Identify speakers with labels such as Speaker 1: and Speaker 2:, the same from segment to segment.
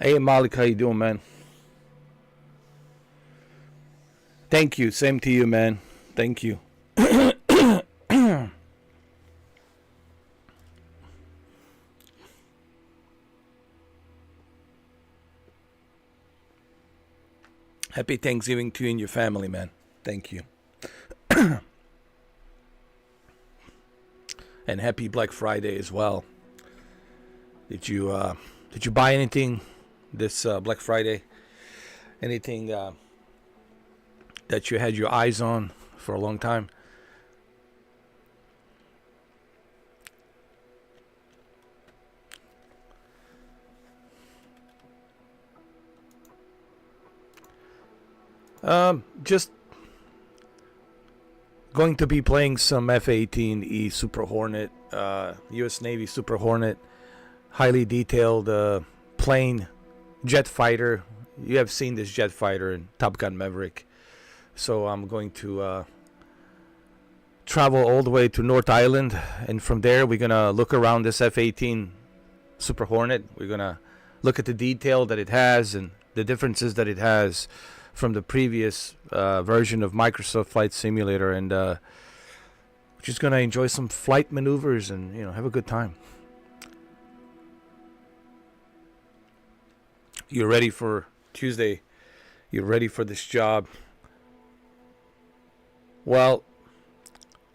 Speaker 1: Hey Malik, how you doing, man? Thank you. Same to you, man. Thank you. Happy Thanksgiving to you and your family, man. Thank you. And happy Black Friday as well. Did you buy anything this Black Friday? Anything that you had your eyes on for a long time? Just going to be playing some F-18E Super Hornet, U.S. Navy Super Hornet, highly detailed plane, jet fighter. You have seen this jet fighter in Top Gun Maverick. So I'm going to travel all the way to North Island, and from there we're gonna look around this F-18 Super Hornet. We're gonna look at the detail that it has and the differences that it has from the previous version of Microsoft Flight Simulator, and just gonna enjoy some flight maneuvers and have a good time. You're ready for Tuesday? You're ready for this job? Well,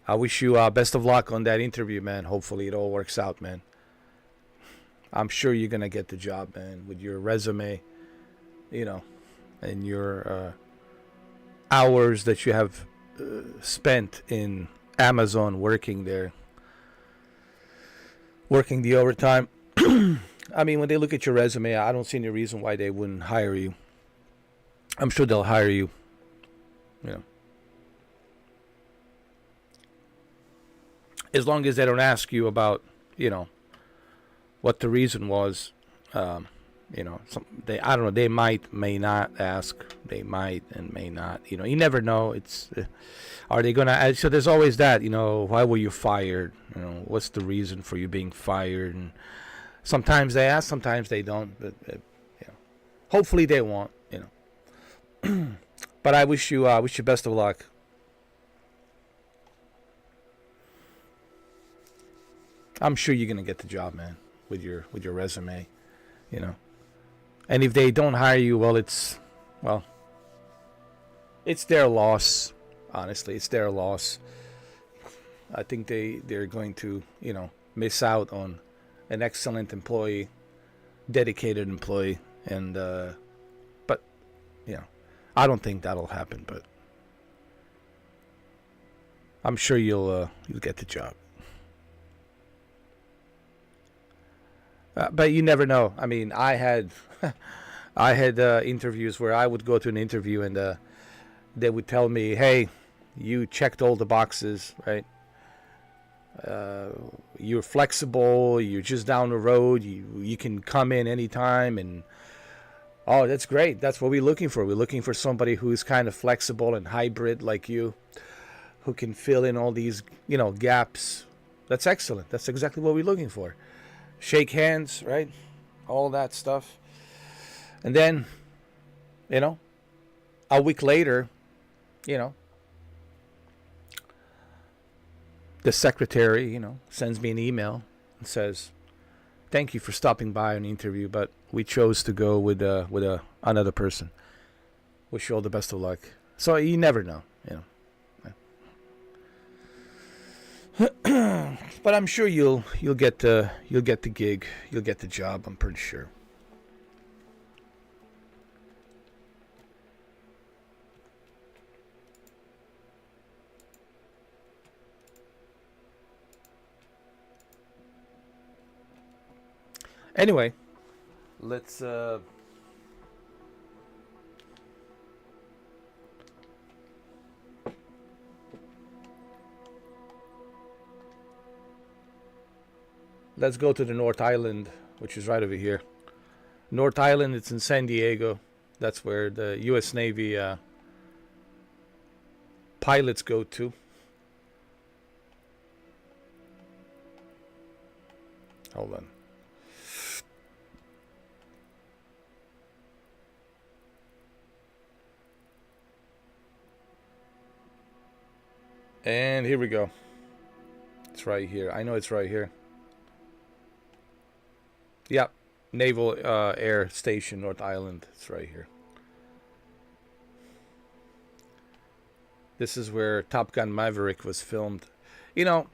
Speaker 1: I wish you best of luck on that interview, man. Hopefully it all works out, man. I'm sure you're gonna get the job, man, with your resume, and your hours that you have spent in Amazon working there, working the overtime. I mean, when they look at your resume, I don't see any reason why they wouldn't hire you. I'm sure they'll hire you. As long as they don't ask you about, what the reason was. I don't know. They may not ask. They might and may not. You never know. It's are they gonna ask? So there's always that. Why were you fired? What's the reason for you being fired? And sometimes they ask, sometimes they don't. But hopefully they won't. But I wish you best of luck. I'm sure you're gonna get the job, man, with your resume. And if they don't hire you, it's their loss. Honestly, it's their loss. I think they're going to miss out on an excellent employee, dedicated employee, and but I don't think that'll happen. But I'm sure you'll get the job. But you never know. I mean, I had interviews where I would go to an interview and they would tell me, "Hey, you checked all the boxes, right? You're flexible. You're just down the road. You can come in anytime." And oh, that's great. That's what we're looking for. We're looking for somebody who's kind of flexible and hybrid like you, who can fill in all these gaps. That's excellent. That's exactly what we're looking for. Shake hands, right? All that stuff. And then, a week later, the secretary, sends me an email and says, "Thank you for stopping by an interview, but we chose to go with another person. Wish you all the best of luck." So you never know. But I'm sure you'll get the gig, you'll get the job. I'm pretty sure. Anyway, let's let's go to the North Island, which is right over here. North Island, it's in San Diego. That's where the U.S. Navy pilots go to. Hold on. And here we go. It's right here. I know it's right here. Yep. Naval Air Station, North Island. It's right here. This is where Top Gun Maverick was filmed. You know,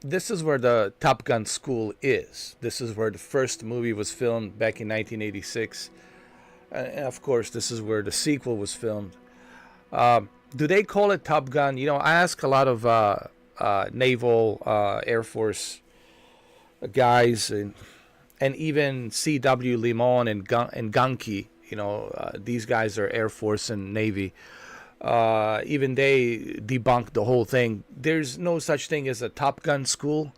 Speaker 1: this is where the Top Gun school is. This is where the first movie was filmed back in 1986. And of course, this is where the sequel was filmed. Do they call it Top Gun? You know, I ask a lot of naval Air Force guys and even C.W. Limon and Gunky. You know, these guys are Air Force and Navy. Even they debunked the whole thing. There's no such thing as a Top Gun school.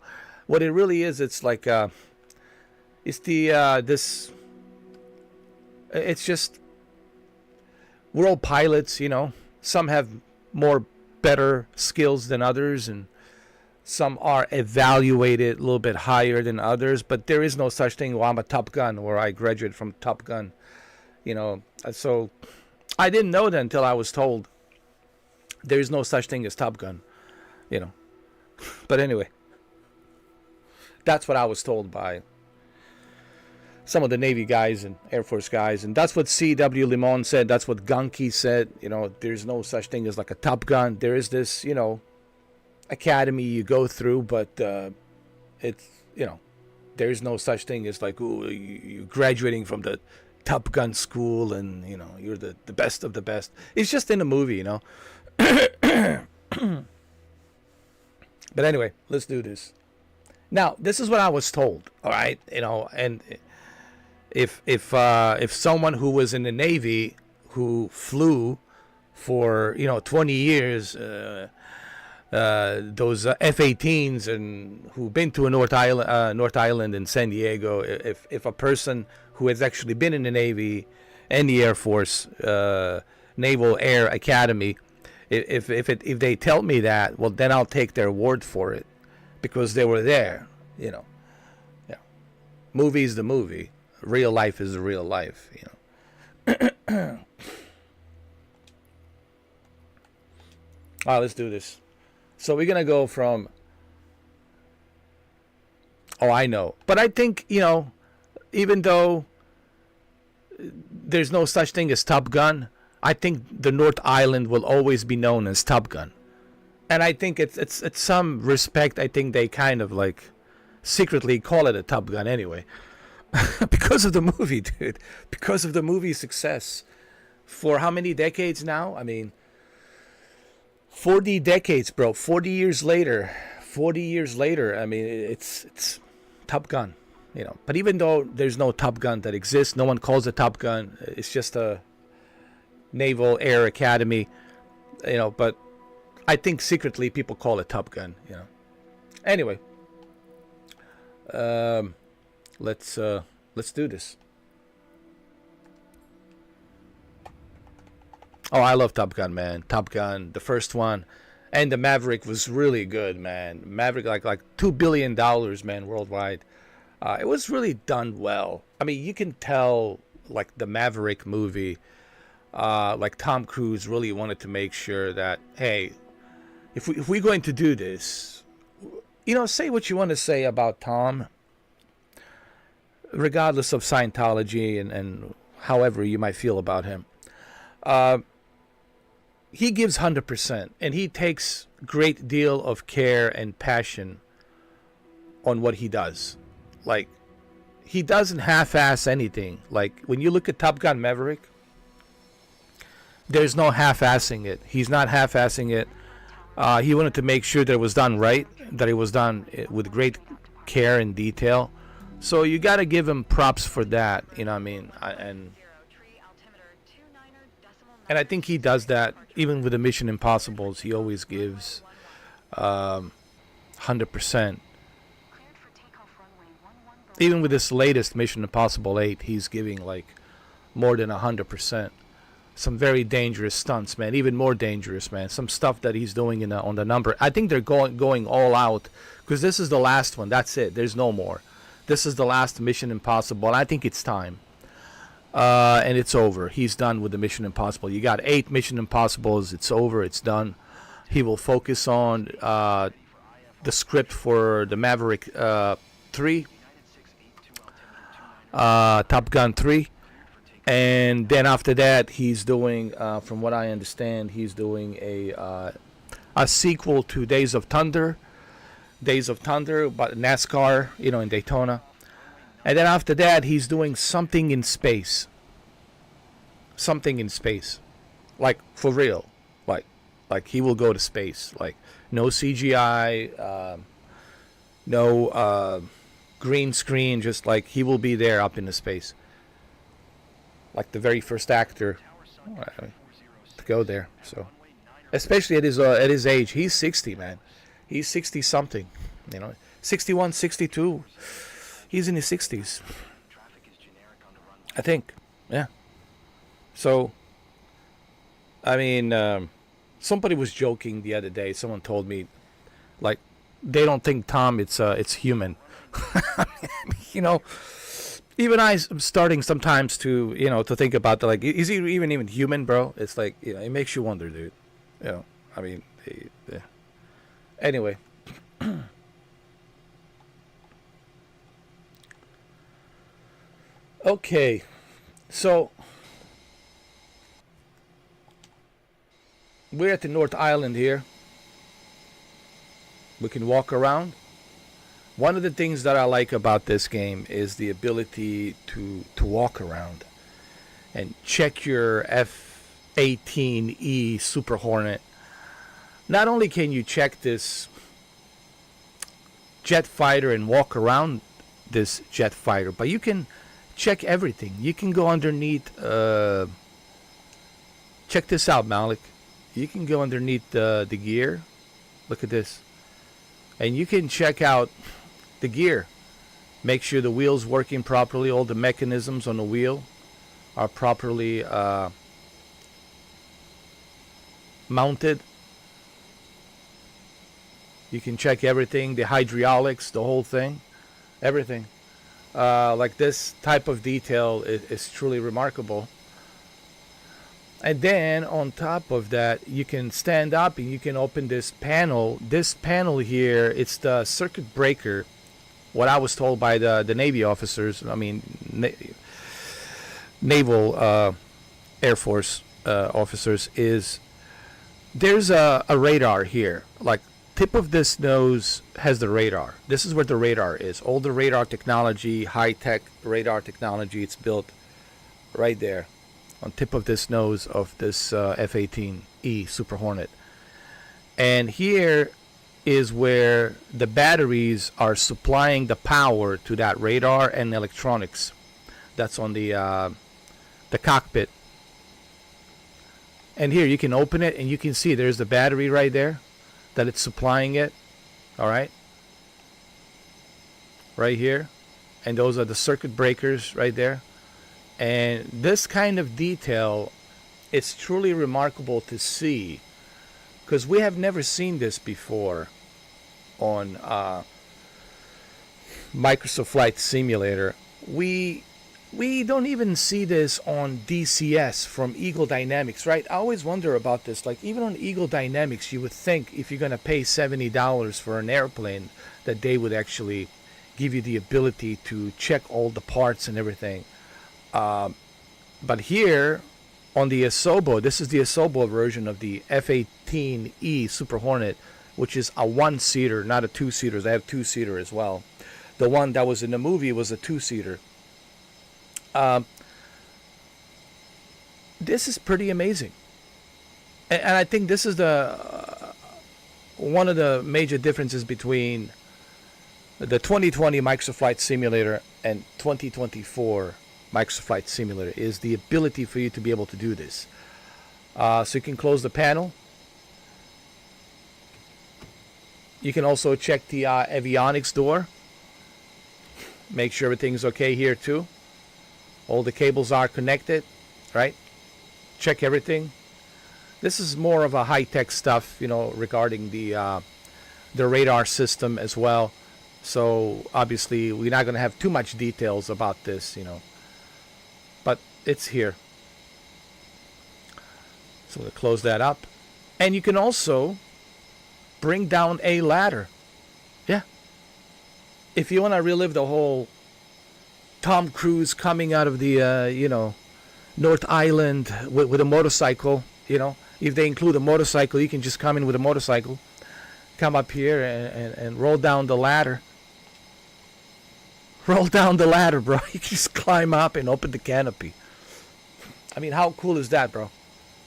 Speaker 1: What it really is, it's like it's it's just, we're all pilots, you know. Some have more better skills than others, and some are evaluated a little bit higher than others. But there is no such thing. Well, I'm a Top Gun, or I graduated from Top Gun, you know. So I didn't know that until I was told there is no such thing as Top Gun, you know. But anyway, that's what I was told by some of the Navy guys and Air Force guys, and that's what C.W. Limon said. That's what Gunky said. You know, there's no such thing as like a Top Gun. There is this, you know, academy you go through, but it's, you know, there's no such thing as like, ooh, you're graduating from the Top Gun school and, you know, you're the best of the best. It's just in a movie, you know. But anyway, let's do this. Now, this is what I was told, all right? You know, and if someone who was in the Navy, who flew for, you know, 20 years, those F-18s, and who've been to a North Island in San Diego, if a person who has actually been in the Navy and the Air Force, Naval Air Academy, if they tell me that, well, then I'll take their word for it, because they were there, you know. Yeah, movie's the movie. Real life is the real life, you know. All right, let's do this. So we're gonna go from. Oh, I know, but I think, you know, even though there's no such thing as Top Gun, I think the North Island will always be known as Top Gun, and I think it's some respect. I think they kind of like secretly call it a Top Gun anyway. Because of the movie, dude. Because of the movie's success. For how many decades now? I mean, 40 decades, bro. 40 years later. 40 years later. I mean, it's Top Gun, you know. But even though there's no Top Gun that exists, no one calls it Top Gun. It's just a Naval Air Academy, you know. But I think secretly people call it Top Gun, you know. Anyway. Let's do this. Oh, I love Top Gun, man. Top Gun, the first one, and the Maverick was really good, man. Maverick, like $2 billion, man, worldwide. It was really done well. I mean, you can tell, like the Maverick movie, like Tom Cruise really wanted to make sure that, hey, if we're going to do this, you know, say what you want to say about Tom, regardless of Scientology and however you might feel about him. He gives 100%, and he takes great deal of care and passion on what he does. Like, he doesn't half-ass anything. Like, when you look at Top Gun Maverick, there's no half-assing it. He's not half-assing it. He wanted to make sure that it was done right, that it was done with great care and detail. So you got to give him props for that, you know what I mean? And I think he does that even with the Mission Impossibles. He always gives 100%. Even with this latest Mission Impossible 8, he's giving like more than 100%. Some very dangerous stunts, man. Even more dangerous, man. Some stuff that he's doing on the number. I think they're going all out, because this is the last one. That's it. There's no more. This is the last Mission Impossible. I think it's time. And it's over. He's done with the Mission Impossible. You got 8 Mission Impossibles. It's over. It's done. He will focus on the script for the Maverick 3, Top Gun 3. And then after that, he's doing, from what I understand, he's doing a sequel to Days of Thunder, but NASCAR, in Daytona. And then after that, he's doing something in space, like for real, like he will go to space, like no CGI, no green screen, just like he will be there up in the space, like the very first actor to go there. So, especially at his age, he's 60, man. He's 60 something, 61, 62. He's in his 60s, I think. Yeah. So, I mean, somebody was joking the other day. Someone told me, like, they don't think Tom it's human. Even I'm starting sometimes to to think about the, like, is he even human, bro? It's like, it makes you wonder, dude. I mean, anyway. Okay, so we're at the North Island here. We can walk around. One of the things that I like about this game is the ability to walk around and check your F-18E Super Hornet. Not only can you check this jet fighter and walk around this jet fighter, but you can check everything. You can go underneath. Check this out, Malik. You can go underneath the gear. Look at this. And you can check out the gear. Make sure the wheel's working properly. All the mechanisms on the wheel are properly mounted. You can check everything. The hydraulics, the whole thing. Everything. Like this type of detail is truly remarkable. And then on top of that, you can stand up and you can open this panel. This panel here, it's the circuit breaker. What I was told by the Navy officers, I mean, Naval Air Force officers, is there's a radar here. Like, tip of this nose has the radar. This is where the radar is. All the radar technology, high-tech radar technology, it's built right there on tip of this nose of this F-18E Super Hornet. And here is where the batteries are supplying the power to that radar and electronics that's on the cockpit. And here you can open it and you can see there's the battery right there that it's supplying it. All right, right here. And those are the circuit breakers right there. And this kind of detail, it's truly remarkable to see, because we have never seen this before on Microsoft Flight Simulator. We don't even see this on DCS from Eagle Dynamics, right? I always wonder about this. Like, even on Eagle Dynamics, you would think if you're going to pay $70 for an airplane, that they would actually give you the ability to check all the parts and everything. But here on the Asobo, this is the Asobo version of the F-18E Super Hornet, which is a one-seater, not a two-seater. They have two-seater as well. The one that was in the movie was a two-seater. This is pretty amazing, and I think this is one of the major differences between the 2020 Microsoft Flight Simulator and 2024 Microsoft Flight Simulator is the ability for you to be able to do this. So you can close the panel. You can also check the avionics door. Make sure everything's okay here too. All the cables are connected, right? Check everything. This is more of a high-tech stuff, regarding the radar system as well. So obviously we're not going to have too much details about this, but it's here. So we'll close that up. And you can also bring down a ladder. Yeah. If you want to relive the whole Tom Cruise coming out of the, North Island with a motorcycle, if they include a motorcycle, you can just come in with a motorcycle, come up here and roll down the ladder. Roll down the ladder, bro. You can just climb up and open the canopy. I mean, how cool is that, bro?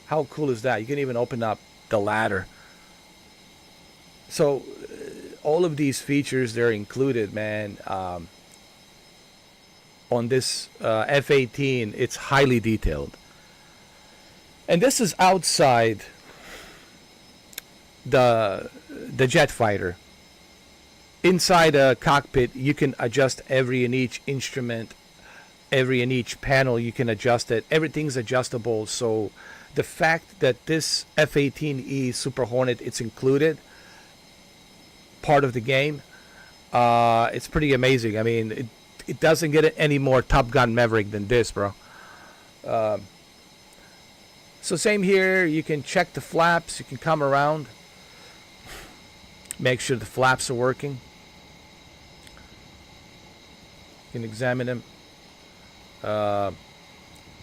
Speaker 1: How cool is that? You can even open up the ladder. So, all of these features, they're included, man. On this F-18, it's highly detailed. And this is outside the jet fighter. Inside a cockpit, you can adjust every and each instrument, every and each panel, you can adjust it. Everything's adjustable. So the fact that this F-18E Super Hornet, it's included, part of the game, it's pretty amazing. I mean, it doesn't get any more Top Gun Maverick than this, bro. So same here. You can check the flaps. You can come around. Make sure the flaps are working. You can examine them.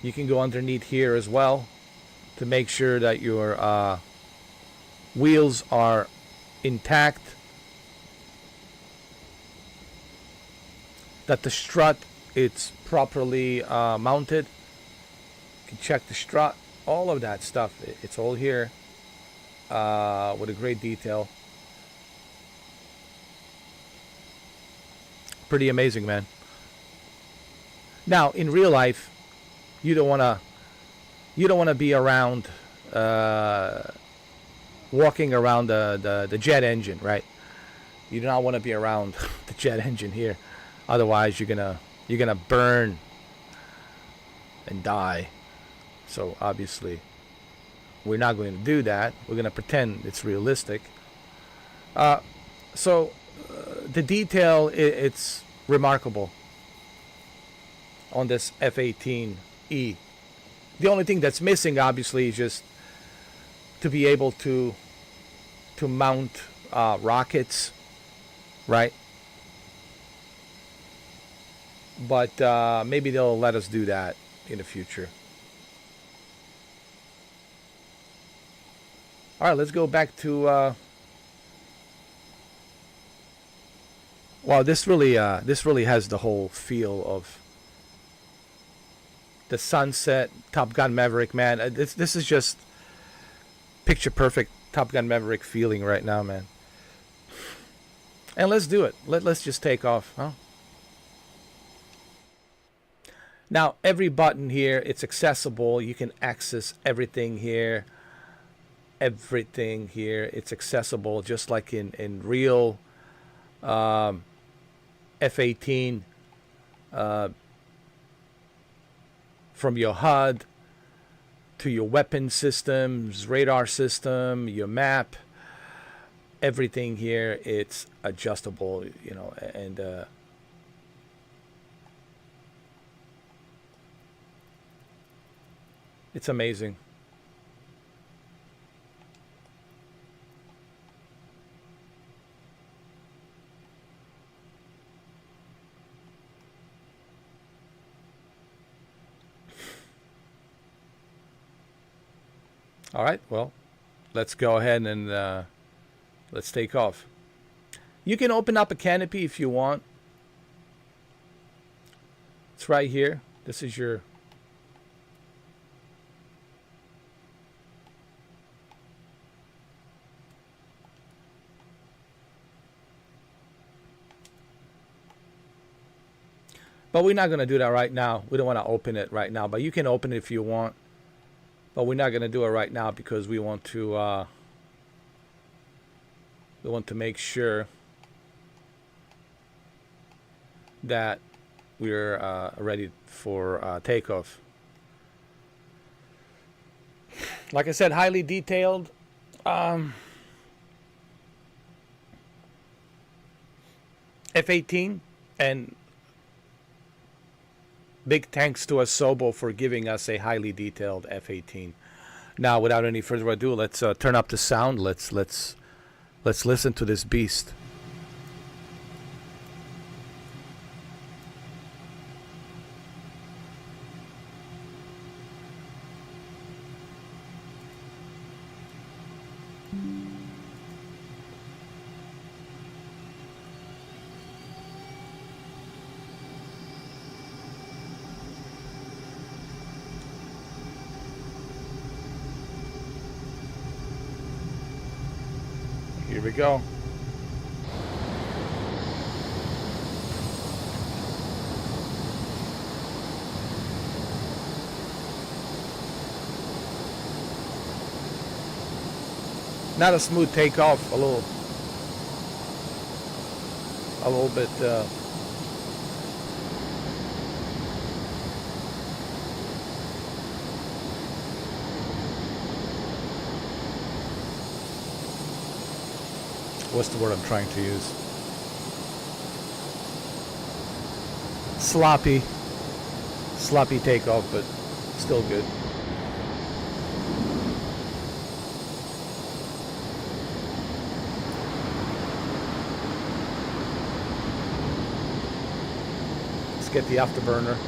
Speaker 1: You can go underneath here as well to make sure that your wheels are intact. That the strut, it's properly mounted. You can check the strut. All of that stuff, it's all here with a great detail. Pretty amazing, man. Now, in real life, you don't wanna be around walking around the jet engine, right? You do not want to be around the jet engine here. Otherwise, you're gonna burn and die. So obviously, we're not going to do that. We're going to pretend it's realistic. So the detail, it's remarkable on this F-18E. The only thing that's missing, obviously, is just to be able to mount rockets, right? But maybe they'll let us do that in the future. All right, let's go back to. Wow, this really has the whole feel of the sunset. Top Gun Maverick, man. This is just picture perfect Top Gun Maverick feeling right now, man. And let's do it. Let's just take off, huh? Now every button here, it's accessible. You can access everything here. Everything here, it's accessible just like in real F-18, from your HUD to your weapon systems, radar system, your map, everything here, it's adjustable, and it's amazing. All right, well, let's go ahead and let's take off. You can open up a canopy if you want. It's right here. This is your but we're not going to do that right now. We don't want to open it right now, but you can open it if you want. But we're not going to do it right now because we want to make sure that we're ready for takeoff. Like I said, highly detailed. F-18, and big thanks to Asobo for giving us a highly detailed F-18. Now, without any further ado, let's turn up the sound. Let's Let's listen to this beast. Here we go. Not a smooth takeoff, a little bit what's the word I'm trying to use? Sloppy takeoff, but still good. Let's get the afterburner.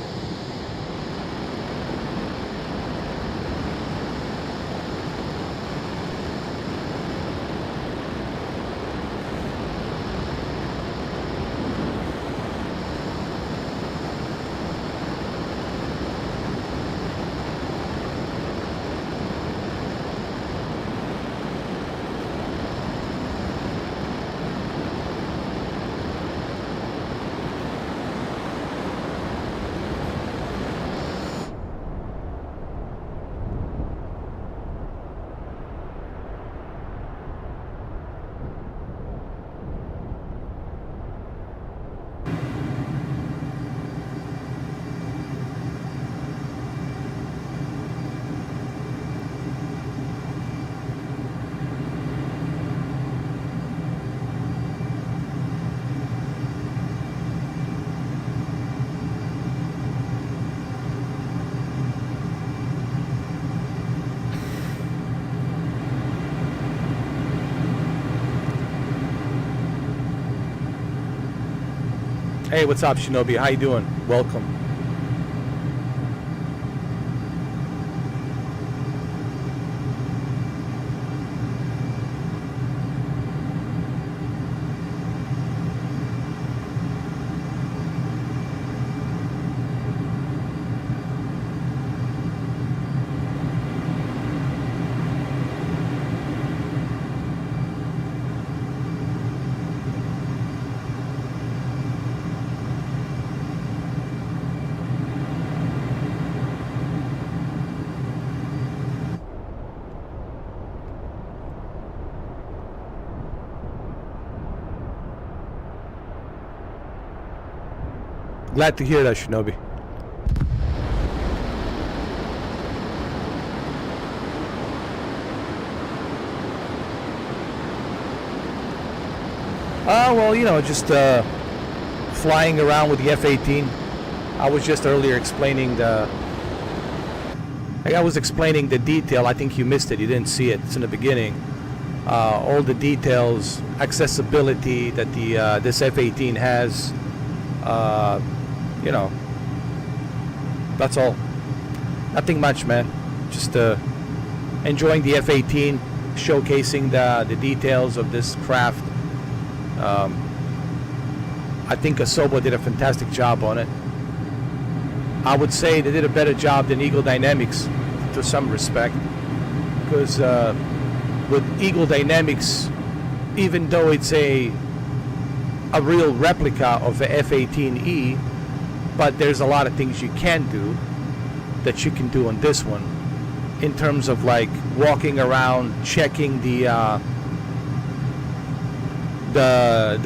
Speaker 1: Hey, what's up, Shinobi? How you doing? Welcome. Glad to hear that, Shinobi. Well, you know, just flying around with the F-18. I was just earlier explaining the detail. I think you missed it. You didn't see it. It's in the beginning. All the details, accessibility that the this F-18 has. You know, that's all. Nothing much, man. Just enjoying the F-18, showcasing the details of this craft. I think Asobo did a fantastic job on it. I would say they did a better job than Eagle Dynamics to some respect, because with Eagle Dynamics, even though it's a real replica of the F-18E, but there's a lot of things you can do that you can do on this one, in terms of like walking around, checking the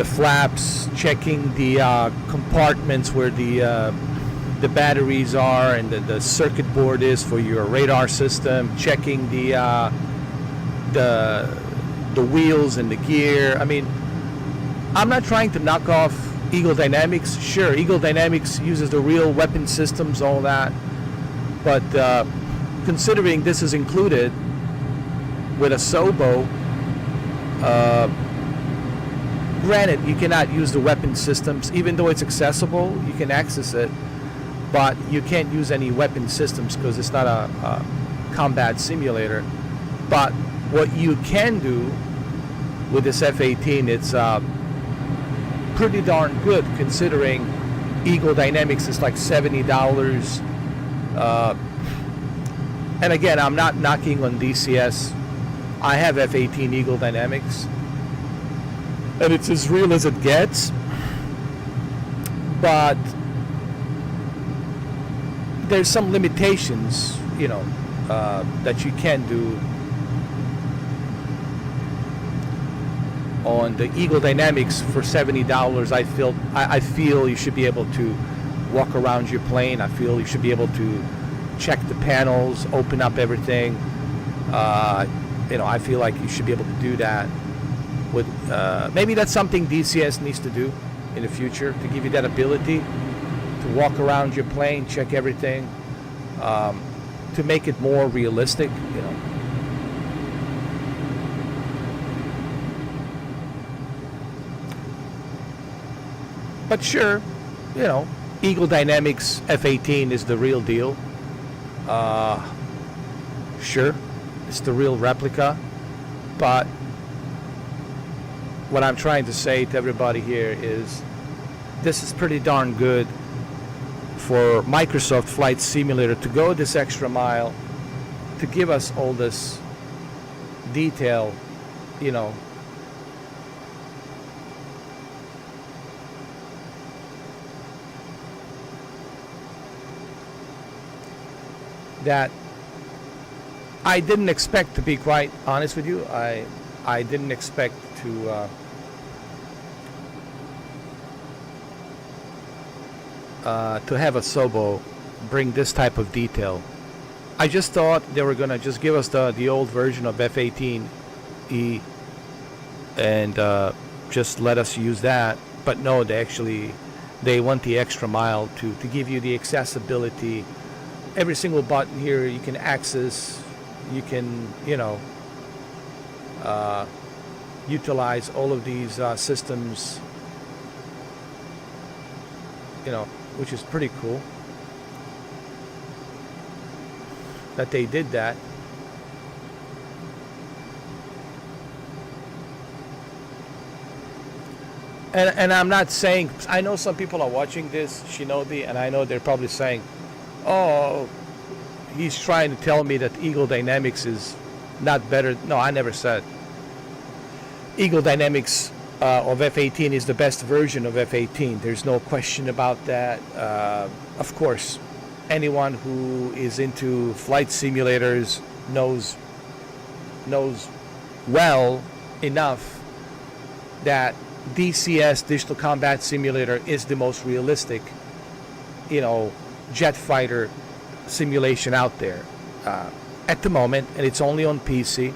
Speaker 1: flaps, checking the compartments where the batteries are and the circuit board is for your radar system, checking the wheels and the gear. I mean, I'm not trying to knock off Eagle Dynamics. Sure, Eagle Dynamics uses the real weapon systems, all that. But considering this is included with Asobo, granted, you cannot use the weapon systems, even though it's accessible. You can access it, but you can't use any weapon systems because it's not a combat simulator. But what you can do with this F-18, it's pretty darn good considering Eagle Dynamics is like $70. And again, I'm not knocking on DCS. I have F-18 Eagle Dynamics, and it's as real as it gets. But there's some limitations, that you can do on the Eagle Dynamics for $70. I feel you should be able to walk around your plane. I feel you should be able to check the panels, open up everything. I feel like you should be able to do that. With maybe that's something DCS needs to do in the future, to give you that ability to walk around your plane, check everything, to make it more realistic. But sure, Eagle Dynamics F-18 is the real deal. Sure, it's the real replica. But what I'm trying to say to everybody here is this is pretty darn good for Microsoft Flight Simulator to go this extra mile, to give us all this detail, that I didn't expect, to be quite honest with you. I didn't expect to have a Sobo bring this type of detail. I just thought they were gonna just give us the old version of F-18E and just let us use that. But no, they went the extra mile to give you the accessibility. Every single button here you can access. You can, utilize all of these systems, which is pretty cool that they did that. And I'm not saying, I know some people are watching this, Shinobi, and I know they're probably saying, oh, he's trying to tell me that Eagle Dynamics is not better. No, I never said. Eagle Dynamics of F-18 is the best version of F-18. There's no question about that. Of course, anyone who is into flight simulators knows well enough that DCS, Digital Combat Simulator, is the most realistic, jet fighter simulation out there at the moment, and it's only on PC,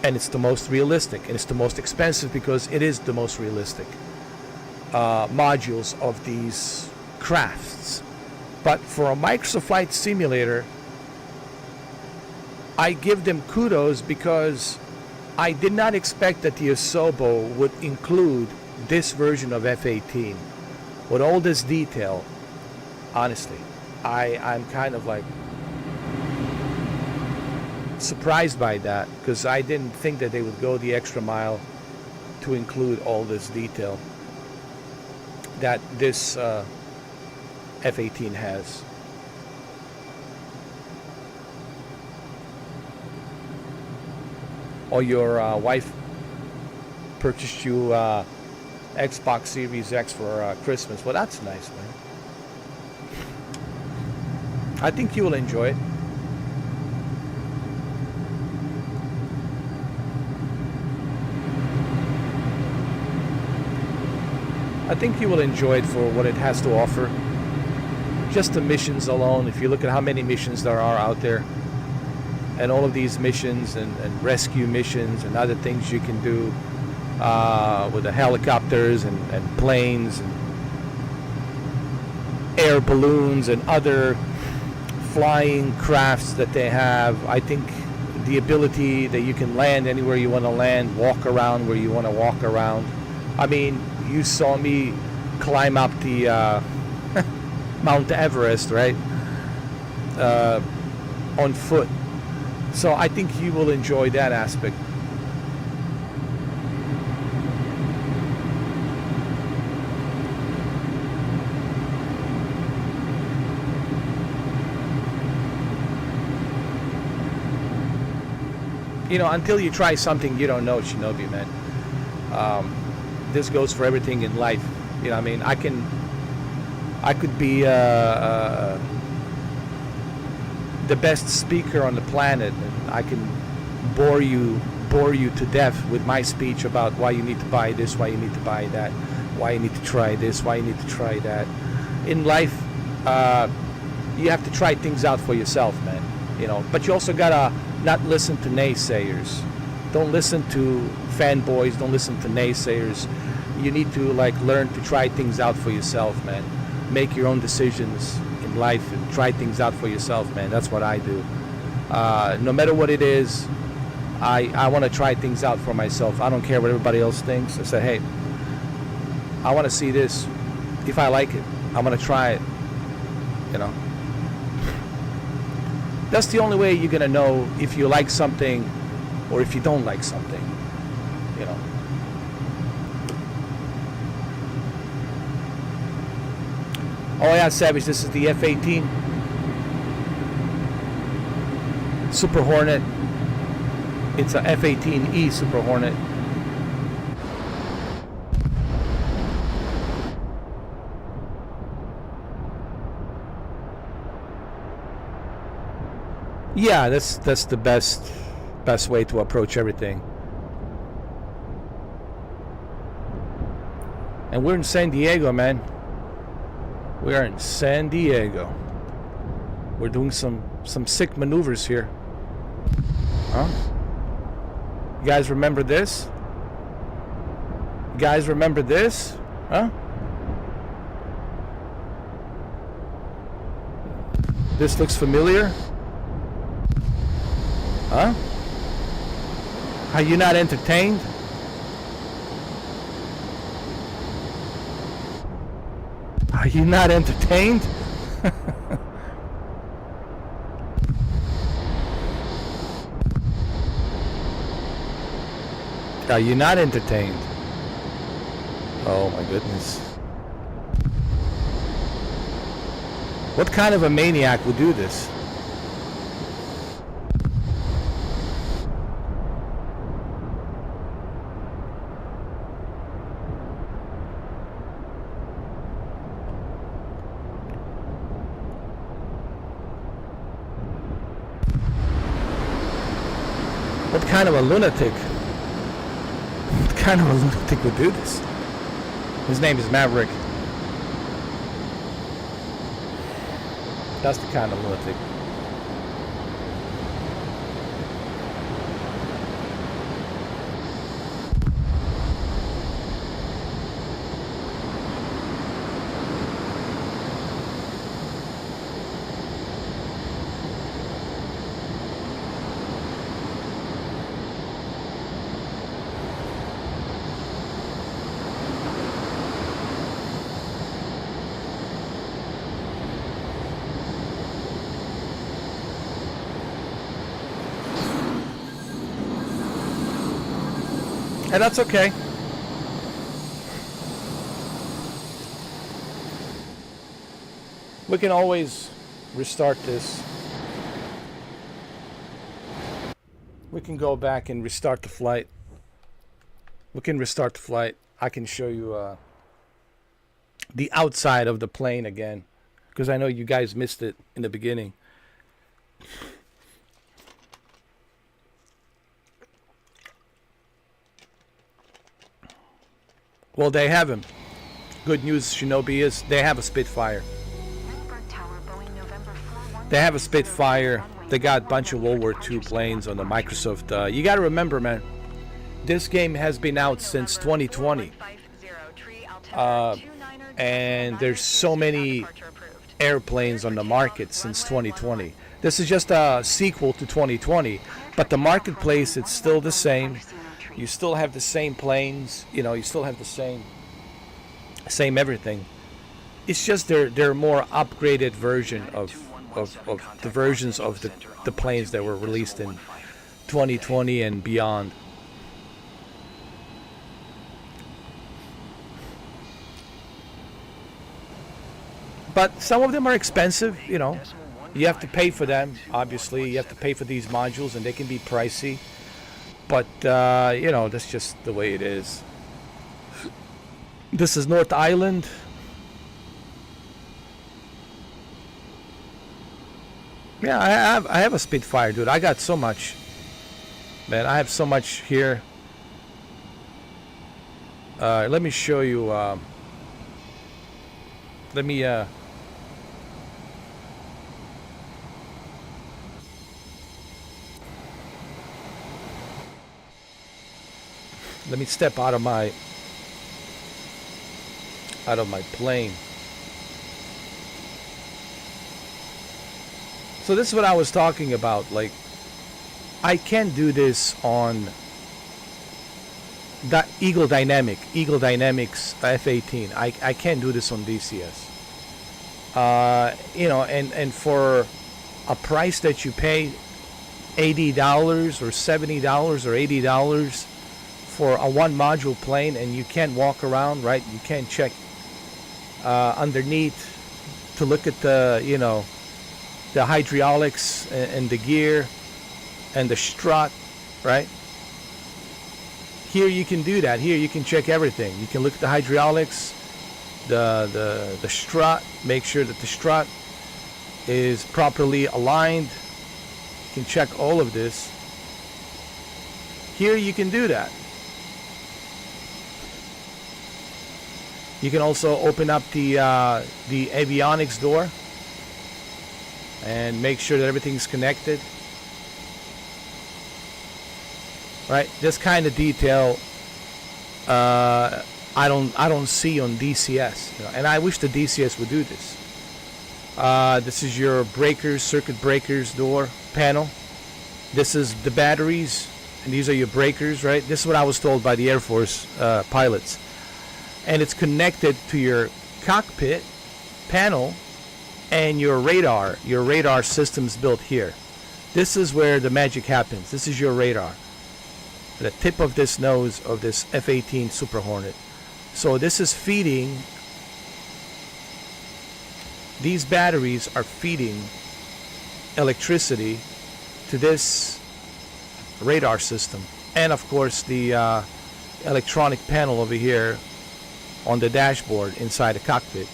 Speaker 1: and it's the most realistic, and it's the most expensive because it is the most realistic modules of these crafts. But for a Microsoft Flight Simulator, I give them kudos because I did not expect that the Asobo would include this version of F-18 with all this detail. Honestly, I'm kind of like surprised by that, because I didn't think that they would go the extra mile to include all this detail that this F-18 has. Or your wife purchased you Xbox Series X for Christmas. Well, that's nice, man. I think you will enjoy it. I think you will enjoy it for what it has to offer. Just the missions alone, if you look at how many missions there are out there, and all of these missions and rescue missions and other things you can do with the helicopters and planes and air balloons and other flying crafts that they have. I think the ability that you can land anywhere you want to land, walk around where you want to walk around, I mean, you saw me climb up the Mount Everest, right? On foot. So I think you will enjoy that aspect. You know, until you try something you don't know, Shinobi, man. This goes for everything in life. You know, I mean, I could be the best speaker on the planet, and I can bore you to death with my speech about why you need to buy this, why you need to buy that, why you need to try this, why you need to try that. In life, you have to try things out for yourself, man. You know, but you also gotta not listen to naysayers. Don't listen to fanboys. Don't listen to naysayers. You need to like learn to try things out for yourself, man. Make your own decisions in life and try things out for yourself, man. That's what I do. No matter what it is, I want to try things out for myself. I don't care what everybody else thinks. I say, hey, I want to see this. If I like it, I'm gonna try it. You know. That's the only way you're gonna know if you like something or if you don't like something, you know. Oh yeah, Savage, this is the F-18 Super Hornet. It's a F-18E Super Hornet. Yeah, that's the best way to approach everything. And we're in San Diego, man. We are in San Diego. We're doing some sick maneuvers here. Huh? You guys remember this? You guys remember this? Huh? This looks familiar? Huh? Are you not entertained? Are you not entertained? Are you not entertained? Oh my goodness. What kind of a maniac would do this? What kind of a lunatic? What kind of a lunatic would do this? His name is Maverick. That's the kind of lunatic. And that's okay. We can always restart this. We can go back and restart the flight. We can restart the flight. I can show you the outside of the plane again, because I know you guys missed it in the beginning. Well, they have him. Good news, Shinobi, is they have a Spitfire. They have a Spitfire. They got a bunch of World War II planes on the Microsoft. You got to remember, man, this game has been out since 2020. And there's so many airplanes on the market since 2020. This is just a sequel to 2020, but the marketplace, it's still the same. You still have the same planes, you know, you still have the same everything. It's just they're more upgraded version of the versions of the planes that were released in 2020 and beyond. But some of them are expensive, you know. You have to pay for them, obviously. You have to pay for these modules, and they can be pricey. But, you know, that's just the way it is. This is North Island. Yeah, I have a Spitfire, dude. I got so much. Man, I have so much here. Let me show you. Let me... Let me step out of my plane. So this is what I was talking about. Like, I can't do this on that Eagle Dynamics F-18. I can't do this on DCS. You know, and for a price that you pay $80 or $70 or $80 for a one module plane, and you can't walk around, right? You can't check underneath to look at the, you know, the hydraulics and the gear and the strut, right? Here you can do that. Here you can check everything. You can look at the hydraulics, the strut, make sure that the strut is properly aligned. You can check all of this. Here you can do that. You can also open up the avionics door and make sure that everything's connected. Right, this kind of detail I don't see on DCS, you know, and I wish the DCS would do this. This is your breakers, circuit breakers door panel. This is the batteries, and these are your breakers, right? This is what I was told by the Air Force pilots. And it's connected to your cockpit panel and your radar. Your radar system's built here. This is where the magic happens. This is your radar. The tip of this nose of this F-18 Super Hornet. So this is feeding, these batteries are feeding electricity to this radar system. And of course the electronic panel over here on the dashboard inside the cockpit.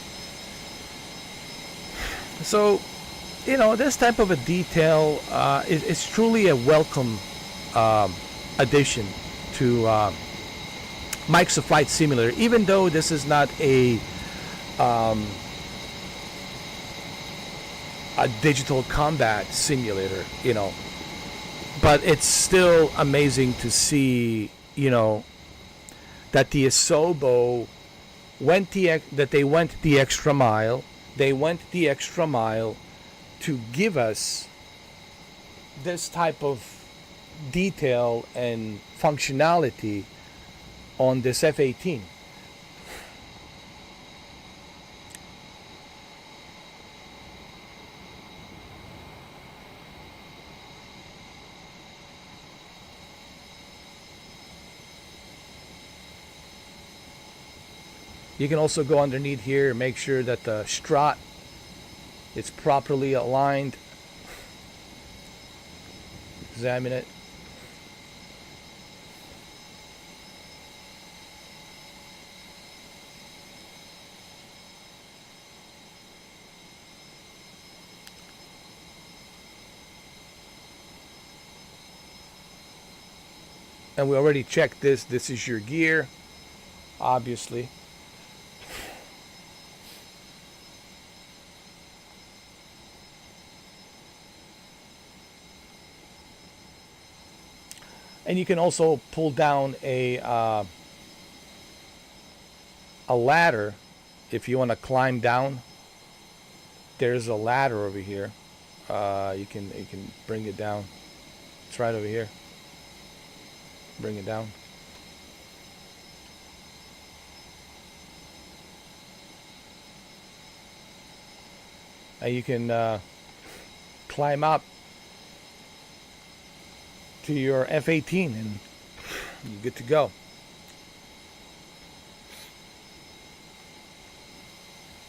Speaker 1: So, you know, this type of a detail is truly a welcome addition to Mike's Flight Simulator, even though this is not a digital combat simulator, you know, but it's still amazing to see, you know, that the Asobo went the extra mile. They went the extra mile to give us this type of detail and functionality on this F-18. You can also go underneath here and make sure that the strut is properly aligned. Examine it. And we already checked this. This is your gear, obviously. And you can also pull down a ladder if you want to climb down. There's a ladder over here. You can bring it down. It's right over here. Bring it down. and you can climb up to your F-18 and you're good to go.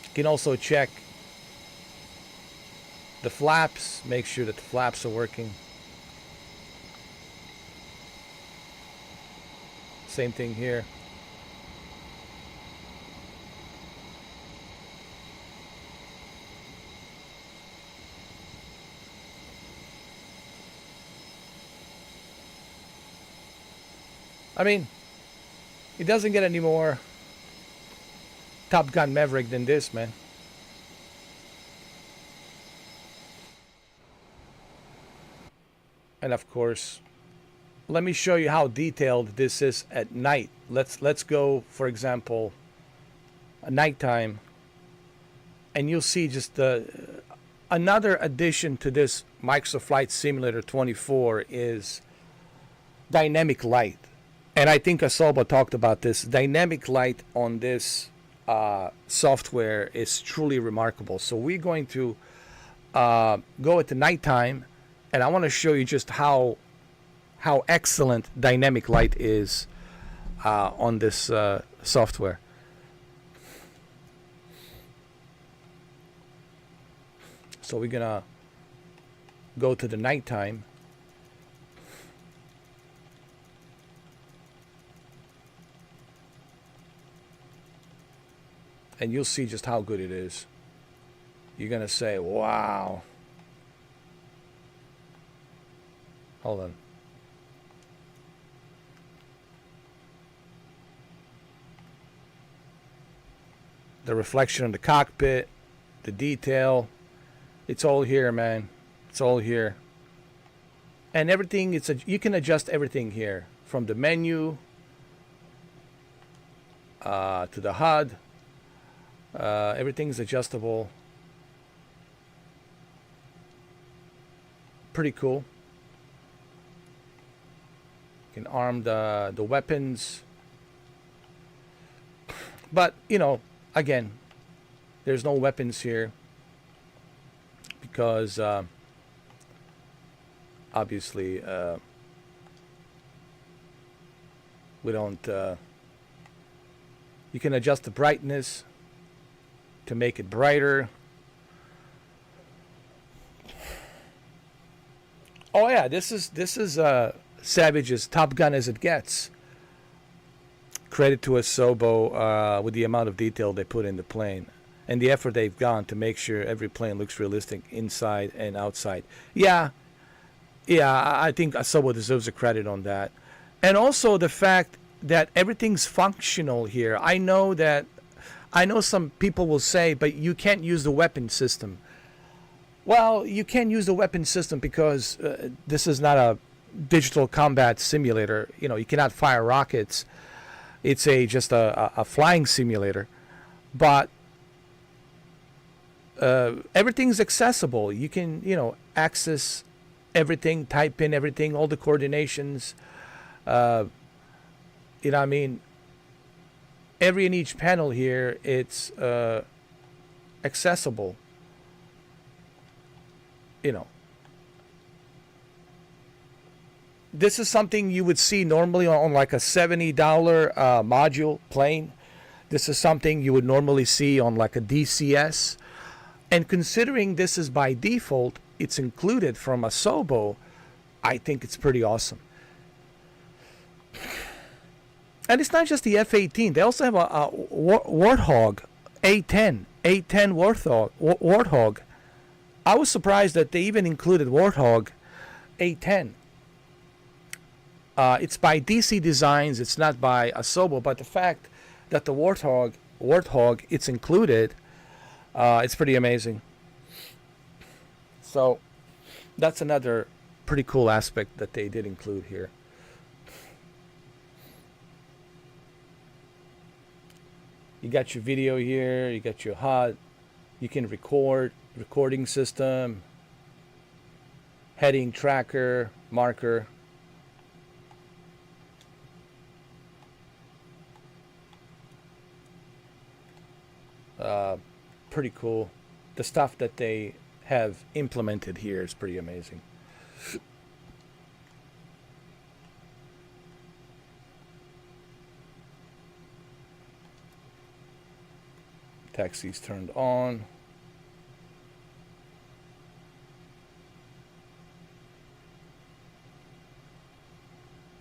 Speaker 1: You can also check the flaps, make sure that the flaps are working. Same thing here. I mean, it doesn't get any more Top Gun Maverick than this, man. And of course, let me show you how detailed this is at night. Let's go, for example, a nighttime, and you'll see just another addition to this Microsoft Flight Simulator 24 is dynamic light. And I think Asobo talked about this. Dynamic light on this software is truly remarkable. So we're going to go at the nighttime, and I want to show you just how excellent dynamic light is on this software. So we're gonna go to the nighttime. And you'll see just how good it is. You're gonna say, wow. Hold on. The reflection on the cockpit, the detail, it's all here, man. It's all here. And everything, you can adjust everything here, from the menu to the HUD. Everything's adjustable. Pretty cool. You can arm the weapons. But, you know, again, there's no weapons here because obviously we don't you can adjust the brightness to make it brighter. Oh yeah, this is Savage's Top Gun as it gets. Credit to Asobo with the amount of detail they put in the plane and the effort they've gone to make sure every plane looks realistic inside and outside. Yeah, I think Asobo deserves a credit on that. And also the fact that everything's functional here. I know some people will say, but you can't use the weapon system. Well, you can't use the weapon system because this is not a digital combat simulator. You know, you cannot fire rockets. It's just a flying simulator. But everything's accessible. You can, you know, access everything, type in everything, all the coordinations. You know what I mean? Every and each panel here, it's accessible. You know, this is something you would see normally on like a $70 module plane. This is something you would normally see on like a DCS. And considering this is by default, it's included from Asobo, I think it's pretty awesome. And it's not just the F-18. They also have a Warthog, A-10 Warthog. I was surprised that they even included Warthog A-10. It's by DC Designs. It's not by Asobo, but the fact that the Warthog, it's included, it's pretty amazing. So that's another pretty cool aspect that they did include here. You got your video here. You got your HUD. You can recording system, heading tracker, marker. Pretty cool. the stuff that they have implemented here is pretty amazing. Taxi's turned on.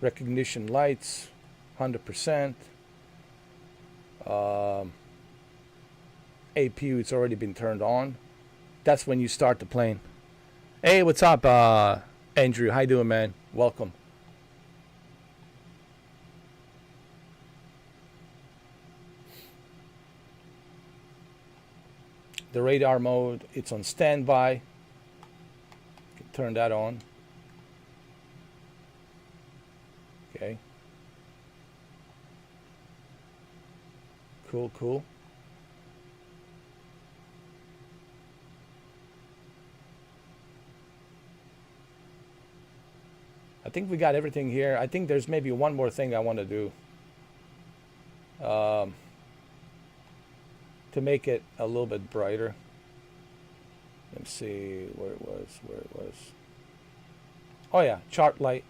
Speaker 1: Recognition lights, 100%. APU, it's already been turned on. That's when you start the plane. Hey, what's up, Andrew? How you doing, man? Welcome. The radar mode, it's on standby. Turn that on. Okay. Cool, cool. I think we got everything here. I think there's maybe one more thing I want to do. To make it a little bit brighter. Let's see where it was. Oh yeah, chart light.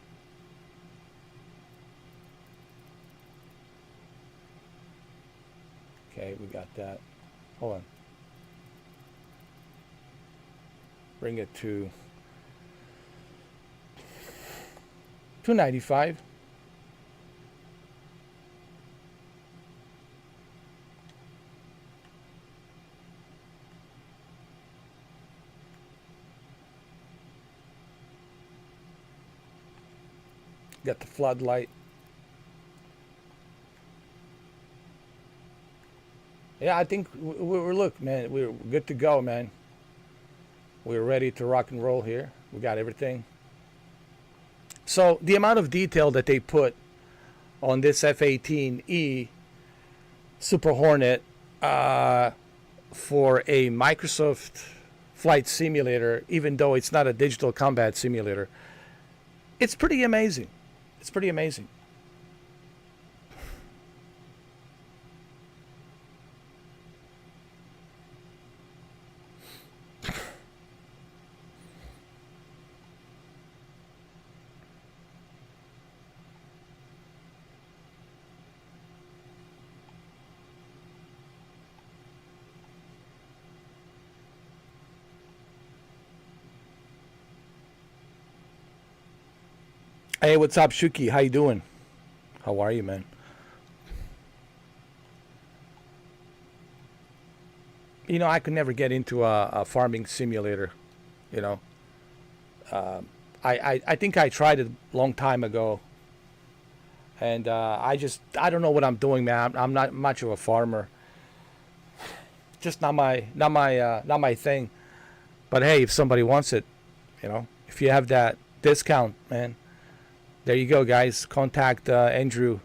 Speaker 1: Okay, we got that. Hold on. Bring it to 295. Got the floodlight. Yeah, I think we're look, man, we're good to go, man. We're ready to rock and roll here. We got everything. So the amount of detail that they put on this F-18E Super Hornet for a Microsoft flight simulator, even though it's not a digital combat simulator, it's pretty amazing. It's pretty amazing. Hey, what's up, Shuki? How you doing? How are you, man? You know, I could never get into a farming simulator. You know, I think I tried it a long time ago, and I don't know what I'm doing, man. I'm not much of a farmer. Just not my thing. But hey, if somebody wants it, you know, if you have that discount, man. There you go, guys. Contact Andrew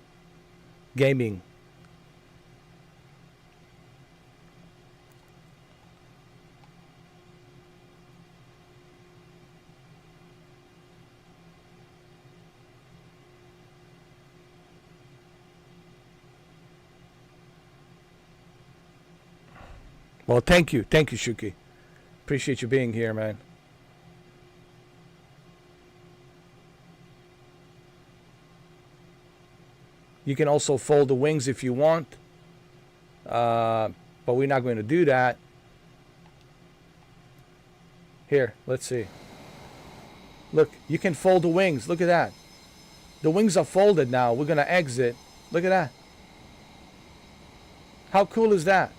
Speaker 1: Gaming. Well, thank you, Shuki. Appreciate you being here, man. You can also fold the wings if you want, but we're not going to do that. Here, let's see. Look, you can fold the wings. Look at that. The wings are folded now. We're going to exit. Look at that. How cool is that?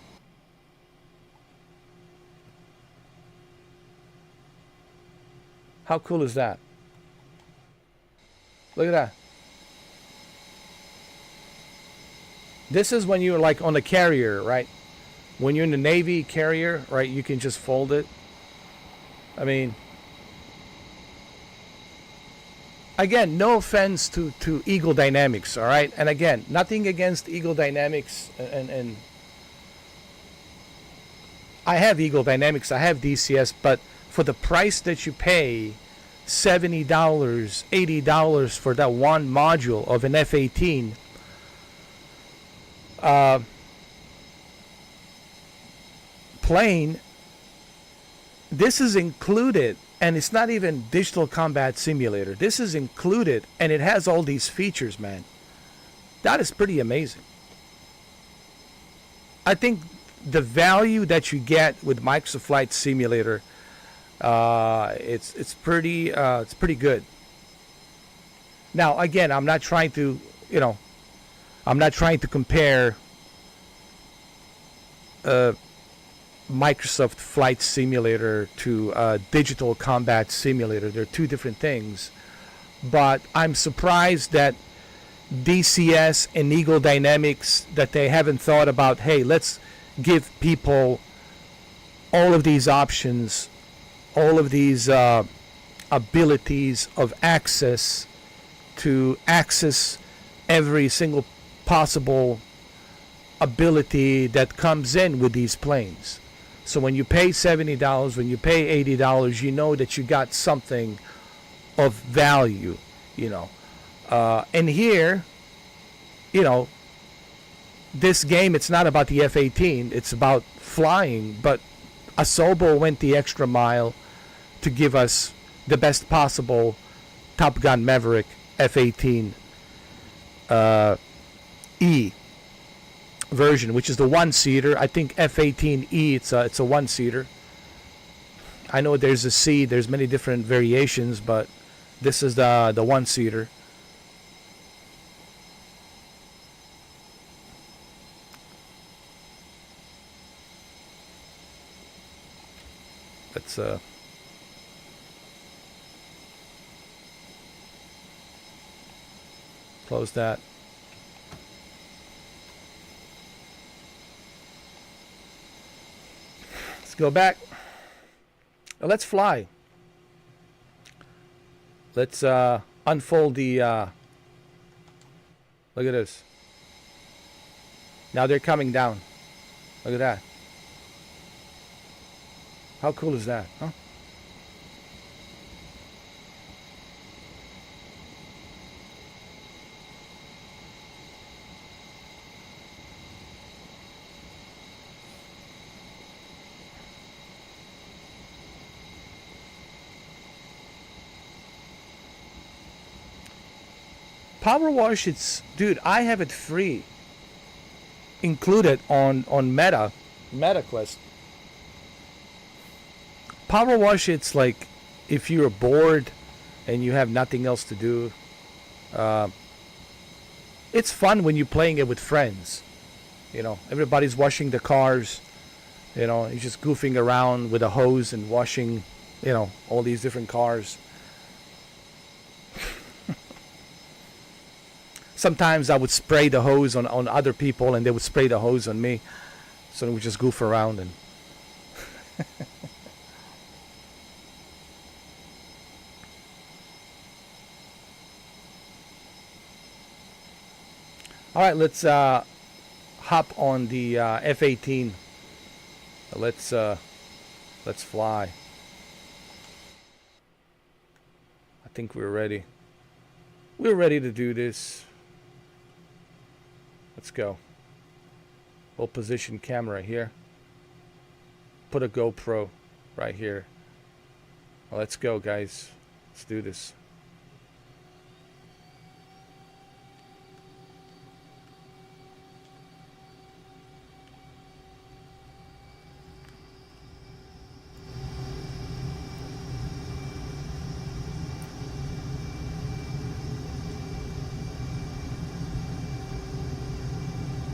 Speaker 1: How cool is that? Look at that. This is when you're like on a carrier, right? When you're in the Navy carrier, right, you can just fold it. I mean, again, no offense to Eagle Dynamics, all right? And again, nothing against Eagle Dynamics, and I have Eagle Dynamics, I have DCS, but for the price that you pay, $70, $80 for that one module of an F-18, plane, This is included, and it's not even digital combat simulator. This is included, and it has all these features, man. That is pretty amazing. I think the value that you get with Microsoft Flight Simulator, it's pretty good. Now, again, I'm not trying to, I'm not trying to compare Microsoft Flight Simulator to Digital Combat Simulator. They're two different things. But I'm surprised that DCS and Eagle Dynamics, that they haven't thought about, hey, let's give people all of these options, all of these abilities of access to access every single possible ability that comes in with these planes. So when you pay $70, when you pay $80, you know that you got something of value, And here, this game, it's not about the F-18, it's about flying, but Asobo went the extra mile to give us the best possible Top Gun Maverick F-18 E version, which is the one-seater. I think F-18E, it's a one-seater. I know there's a C, there's many different variations, but this is the one-seater. Let's close that. Let's go back. Let's fly. Let's unfold the look at this. Now they're coming down. Look at that. How cool is that, huh? Power Wash, it's, dude, I have it free, included on MetaQuest. Power Wash, it's like if you're bored and you have nothing else to do. It's fun when you're playing it with friends. Everybody's washing the cars. You're just goofing around with a hose and washing, all these different cars. Sometimes I would spray the hose on other people, and they would spray the hose on me. So we just goof around and. All right, let's hop on the F-18. Let's fly. I think we're ready. We're ready to do this. Let's go. We'll position camera here. Put a GoPro right here. Well, let's go, guys. Let's do this.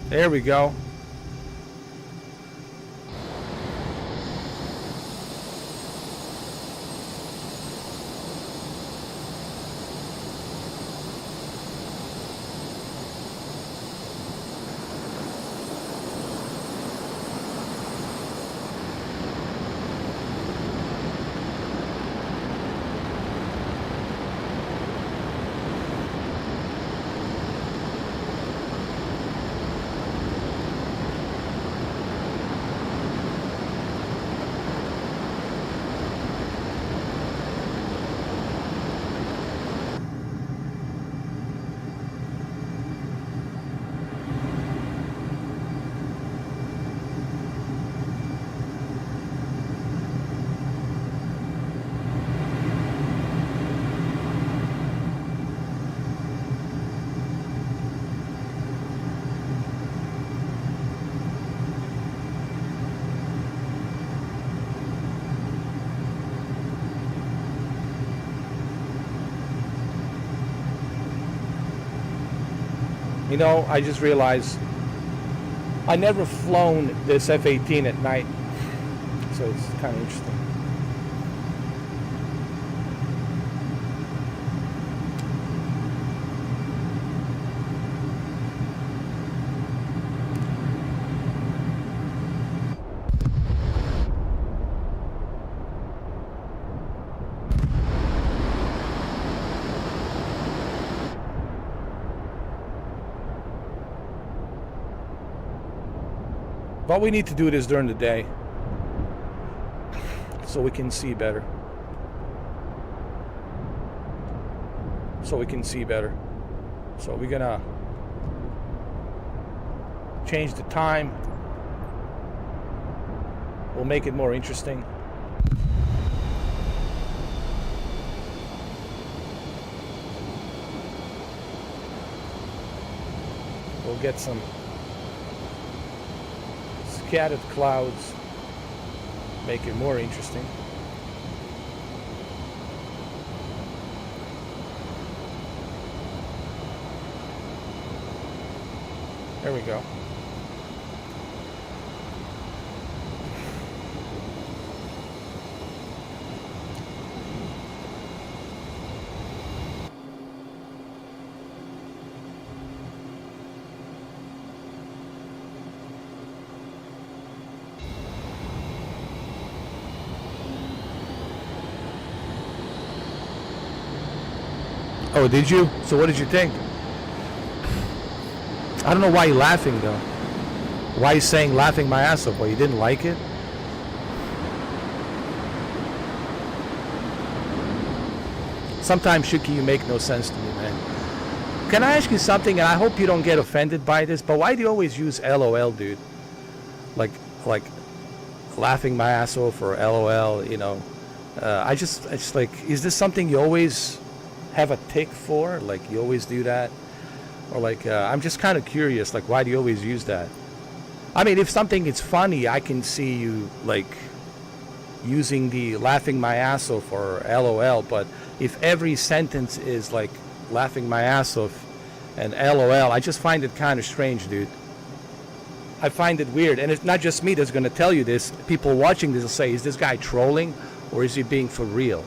Speaker 1: There we go. You know, I just realized I never flown this F-18 at night, so it's kind of interesting. But we need to do this during the day so we can see better. So we're gonna change the time. We'll make it more interesting. We'll get some scattered clouds, make it more interesting. There we go. Oh, did you? So what did you think? I don't know why you're laughing though. Why are you saying laughing my ass off? Well, you didn't like it? Sometimes, Shuki, you make no sense to me, man. Can I ask you something? And I hope you don't get offended by this, but why do you always use LOL, dude? Like laughing my ass off or LOL, you know? It's like, is this something you always have a tick for? Like you always do that? Or like, I'm just kind of curious, like why do you always use that? I mean, if something is funny, I can see you like using the laughing my ass off or LOL, but if every sentence is like laughing my ass off and LOL, I just find it kind of strange, dude. I find it weird, and it's not just me that's going to tell you this. People watching this will say, is this guy trolling or is he being for real?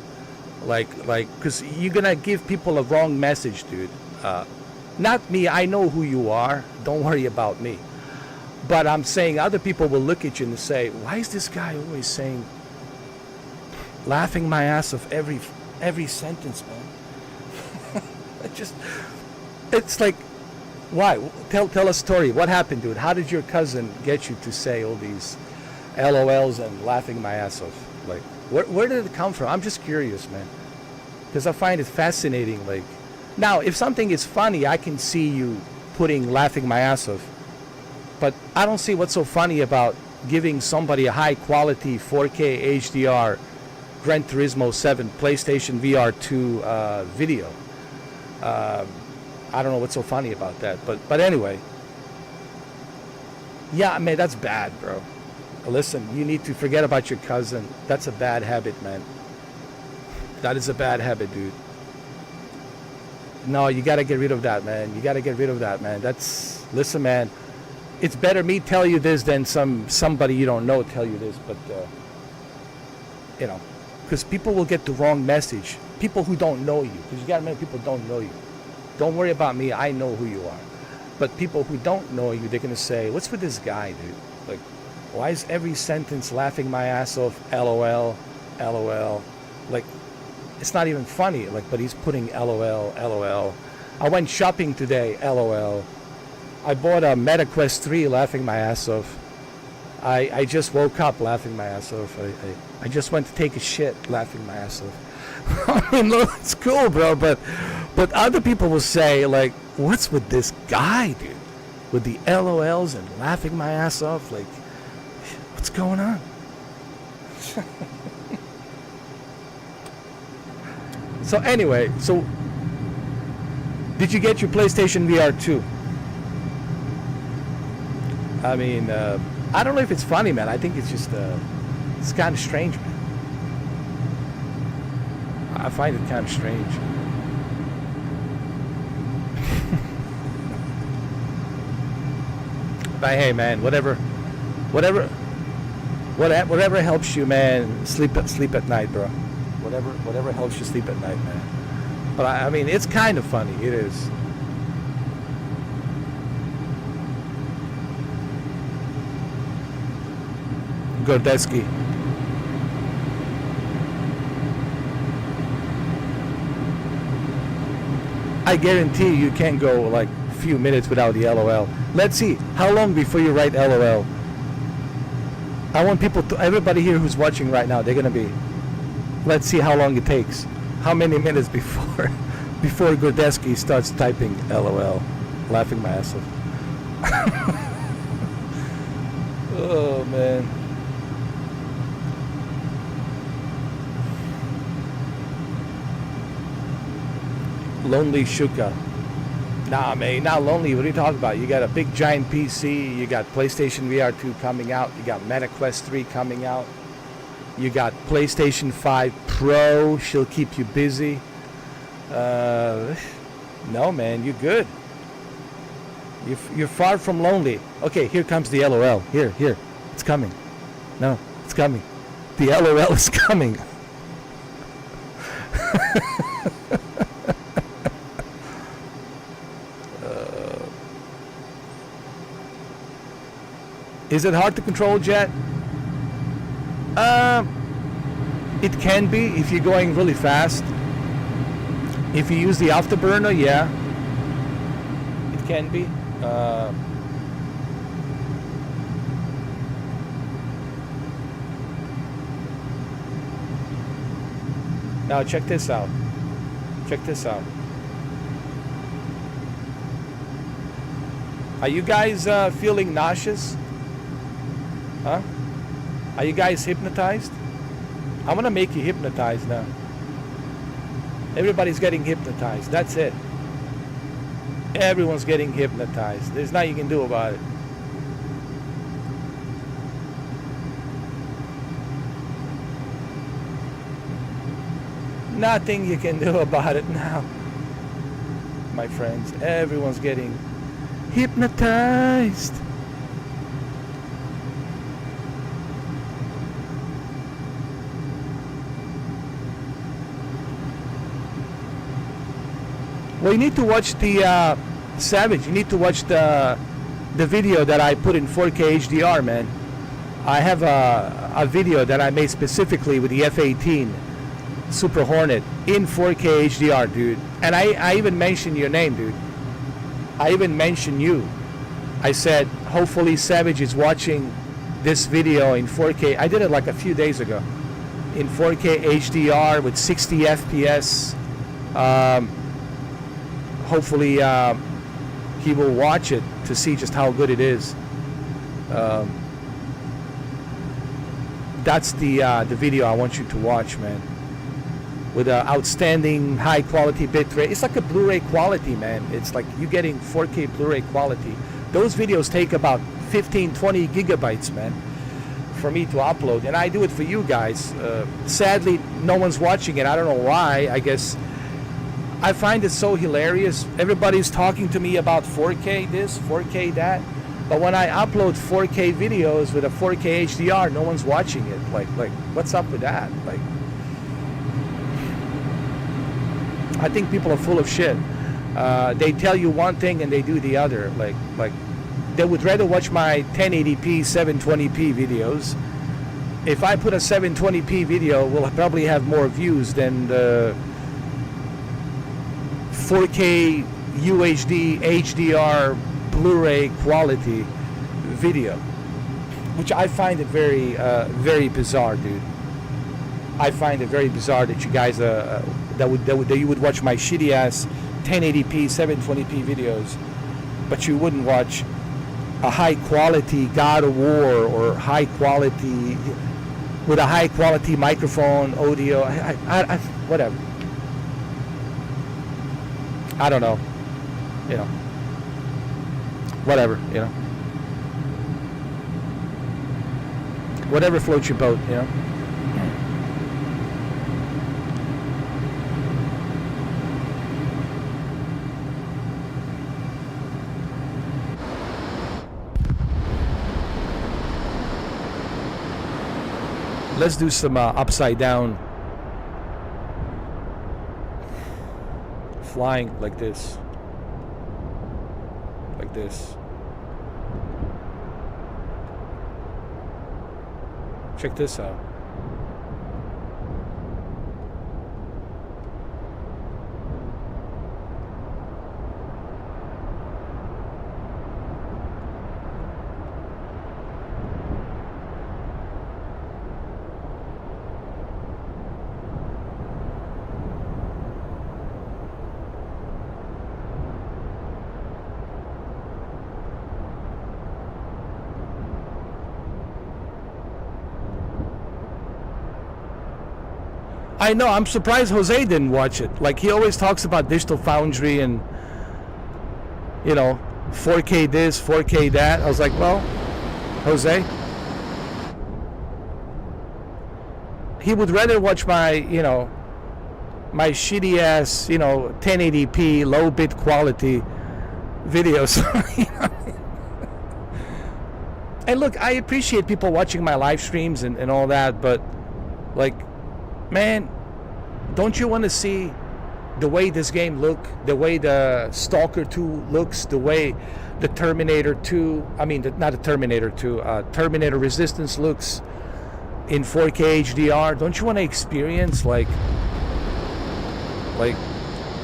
Speaker 1: Like, because you're going to give people a wrong message, dude. Not me, I know who you are. Don't worry about me. But I'm saying other people will look at you and say, why is this guy always saying, laughing my ass off every sentence, man? It's like, why? Tell a story. What happened, dude? How did your cousin get you to say all these LOLs and laughing my ass off? Like, where did it come from? I'm just curious, man. Because I find it fascinating. Like, now, if something is funny, I can see you putting laughing my ass off. But I don't see what's so funny about giving somebody a high quality 4K HDR Gran Turismo 7 PlayStation VR 2 video. I don't know what's so funny about that. But anyway. Yeah, man, that's bad, bro. Listen, you need to forget about your cousin. That's a bad habit, man. That is a bad habit, dude. No, you got to get rid of that, man. You got to get rid of that, man. Listen, man. It's better me tell you this than somebody you don't know tell you this. But, you know, because people will get the wrong message. People who don't know you. Because you got to remember, people don't know you. Don't worry about me. I know who you are. But people who don't know you, they're going to say, what's with this guy, dude? Like, why is every sentence laughing my ass off? LOL, LOL. Like, it's not even funny. Like, but he's putting LOL, LOL. I went shopping today, LOL. I bought a MetaQuest 3 laughing my ass off. I just woke up laughing my ass off. I just went to take a shit laughing my ass off. I mean, look, it's cool, bro, but other people will say, like, what's with this guy, dude? With the LOLs and laughing my ass off? Like, what's going on? So anyway, did you get your PlayStation VR 2? I mean, I don't know if it's funny, man. I think it's just, it's kind of strange, man. I find it kind of strange. But hey, man, whatever helps you, man. Sleep at night, bro. Whatever helps you sleep at night, man. But I mean, it's kind of funny. It is. Gordeski. I guarantee you can't go like a few minutes without the LOL. Let's see, how long before you write LOL? I want people to, everybody here who's watching right now, they're gonna be, let's see how long it takes. How many minutes before Gordeski starts typing LOL? Laughing my ass off. Oh man. Lonely Shuka. Nah, man, not lonely. What are you talking about? You got a big giant PC. You got PlayStation VR 2 coming out. You got Meta Quest 3 coming out. You got PlayStation 5 Pro. She'll keep you busy. No, man, you're good. You're far from lonely. Okay, here comes the LOL. Here. It's coming. No, it's coming. The LOL is coming. Is it hard to control, Jet? It can be if you're going really fast. If you use the afterburner, yeah. It can be. Now check this out. Check this out. Are you guys feeling nauseous? Huh? Are you guys hypnotized? I'm gonna make you hypnotized now. Everybody's getting hypnotized. That's it. Everyone's getting hypnotized. There's nothing you can do about it. Nothing you can do about it now, my friends. Everyone's getting hypnotized. Well, you need to watch the Savage. You need to watch the video that I put in 4K HDR, man. I have a video that I made specifically with the F-18 Super Hornet in 4K HDR, dude. And I even mentioned your name, dude. I even mentioned you. I said, hopefully Savage is watching this video in 4K. I did it like a few days ago. In 4K HDR with 60 FPS. Hopefully he will watch it to see just how good it is. That's the video I want you to watch, man. With outstanding high quality bitrate. It's like a Blu-ray quality, man. It's like you getting 4K Blu-ray quality. Those videos take about 15-20 gigabytes, man, for me to upload, and I do it for you guys. Sadly, no one's watching it. I don't know why. I guess I find it so hilarious. Everybody's talking to me about 4K this, 4K that, but when I upload 4K videos with a 4K HDR, no one's watching it. Like what's up with that? Like, I think people are full of shit. They tell you one thing and they do the other. Like they would rather watch my 1080p 720p videos. If I put a 720p video, we'll probably have more views than the 4K UHD HDR Blu-ray quality video, which I find it very very bizarre, dude. I find it very bizarre that you guys that you would watch my shitty ass 1080p 720p videos, but you wouldn't watch a high quality God of War or high quality with a high quality microphone audio. I whatever. I don't know. You know. Whatever, you know. Whatever floats your boat, you know. Let's do some upside down flying like this. Like this. Check this out. I know, I'm surprised Jose didn't watch it. Like, he always talks about Digital Foundry and, you know, 4K this, 4K that. I was like, well, Jose, he would rather watch my, you know, my shitty ass, you know, 1080p, low bit quality videos. You know? And look, I appreciate people watching my live streams and all that, but, like, man, don't you want to see the way this game look, the way the Stalker 2 looks, the way the Terminator 2, I mean, not the Terminator 2, Terminator Resistance looks in 4K HDR? Don't you want to experience, like,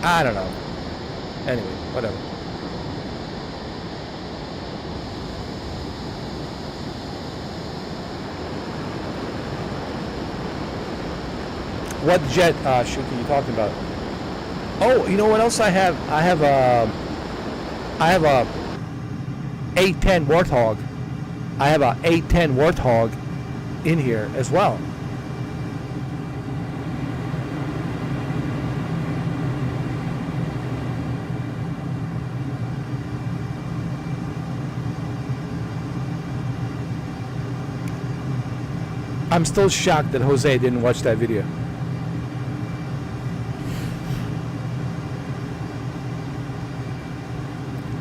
Speaker 1: I don't know. Anyway, whatever. What jet shoot are you talking about? Oh, you know what else I have? I have a A-10 Warthog. I have a A-10 Warthog in here as well. I'm still shocked that Jose didn't watch that video.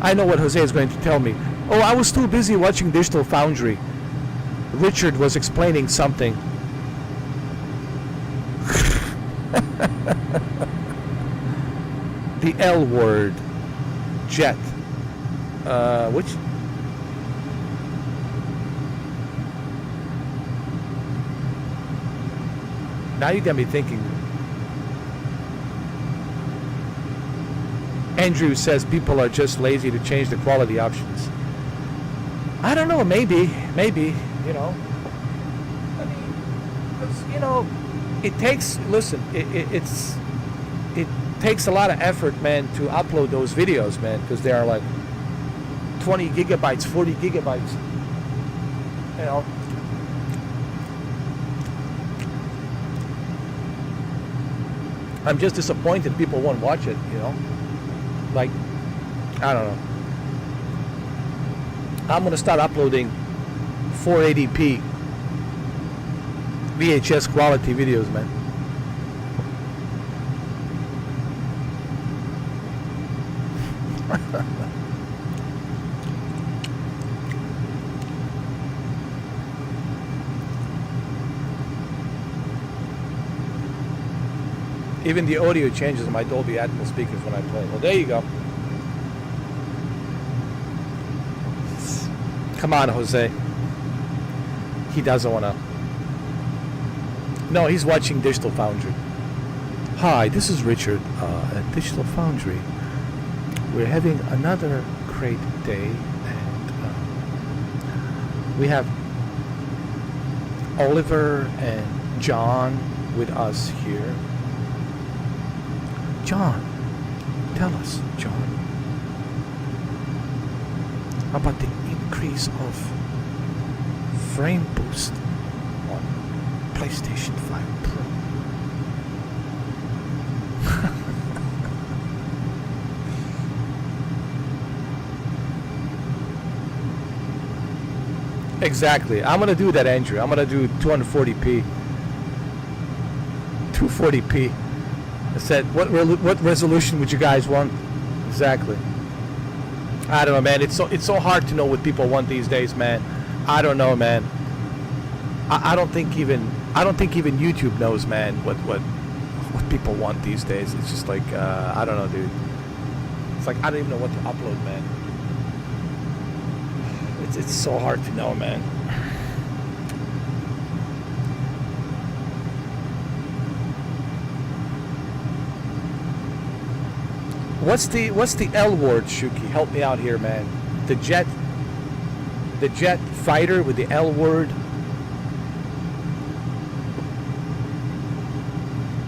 Speaker 1: I know what Jose is going to tell me. Oh, I was too busy watching Digital Foundry. Richard was explaining something. The L word. Jet. Which? Now you got me thinking. Andrew says people are just lazy to change the quality options. I don't know, maybe, you know. I mean, 'cause, you know, it takes, listen, it takes a lot of effort, man, to upload those videos, man, because they are like 20 gigabytes, 40 gigabytes, you know. I'm just disappointed people won't watch it, you know. Like, I don't know. I'm gonna start uploading 480p VHS quality videos, man. Even the audio changes in my Dolby Atmos speakers when I play. Well, there you go. Come on, Jose. He doesn't want to. No, he's watching Digital Foundry. Hi, this is Richard at Digital Foundry. We're having another great day, and we have Oliver and John with us here. John, tell us, John, about the increase of frame boost on PlayStation 5 Pro. Exactly. I'm going to do that, Andrew. I'm going to do 240p. 240p. I said, what resolution would you guys want? Exactly. I don't know, man. It's so hard to know what people want these days, man. I don't know, man. I don't think even YouTube knows, man, what people want these days. It's just like I don't know, dude. It's like I don't even know what to upload, man. It's so hard to know, man. What's the L word, Shuki? Help me out here, man. The jet fighter with the L word.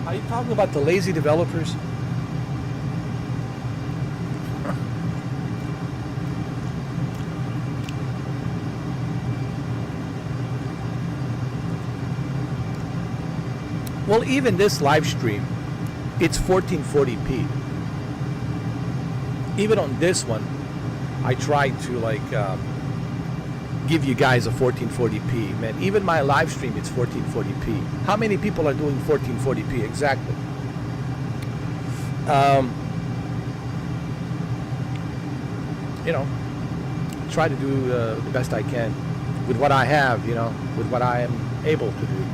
Speaker 1: Are you talking about the lazy developers? Well, even this live stream, it's 1440p. Even on this one, I tried to like give you guys a 1440p. Man, even my live stream, it's 1440p. How many people are doing 1440p exactly? You know, try to do the best I can with what I have. You know, with what I am able to do.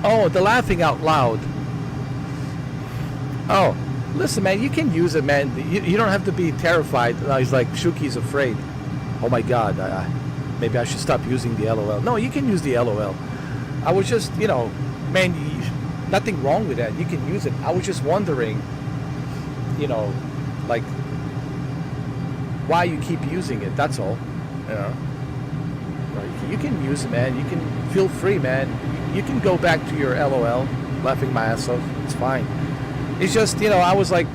Speaker 1: Oh, the laughing out loud. Oh, listen, man, you can use it, man. You don't have to be terrified. He's like, Shuki's afraid. Oh my God, maybe I should stop using the LOL. No, you can use the LOL. I was just, you know, man, nothing wrong with that. You can use it. I was just wondering, you know, like, why you keep using it. That's all. You know, like, you can use it, man. You can feel free, man. You can go back to your LOL, laughing my ass off. It's fine. It's just, you know, I was like,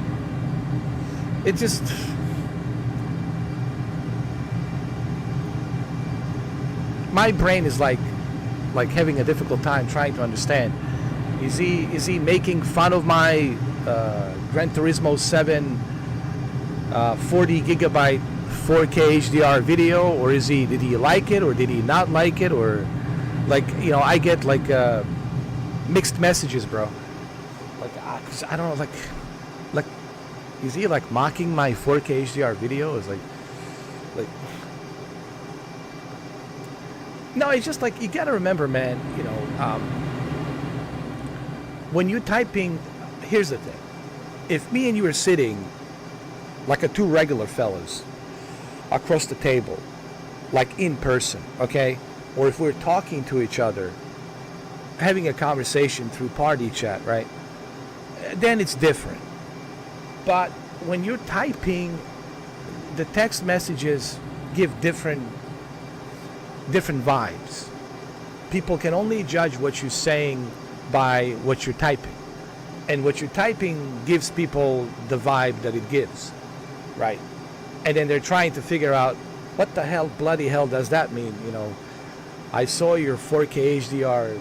Speaker 1: it just, my brain is like having a difficult time trying to understand. Is he making fun of my Gran Turismo 7 40 gigabyte 4K HDR video, or did he like it, or did he not like it, or like, you know, I get like mixed messages, bro. Like, I don't know, like, is he like mocking my 4K HDR video? Is like, no, it's just like, you gotta remember, man, you know, when you're typing, here's the thing. If me and you are sitting like two regular fellas across the table, like in person, okay? Or if we're talking to each other, having a conversation through party chat, right? Then it's different. But when you're typing, the text messages give different vibes. People can only judge what you're saying by what you're typing. And what you're typing gives people the vibe that it gives, right? And then they're trying to figure out, what the hell, bloody hell does that mean? You know, I saw your 4K HDR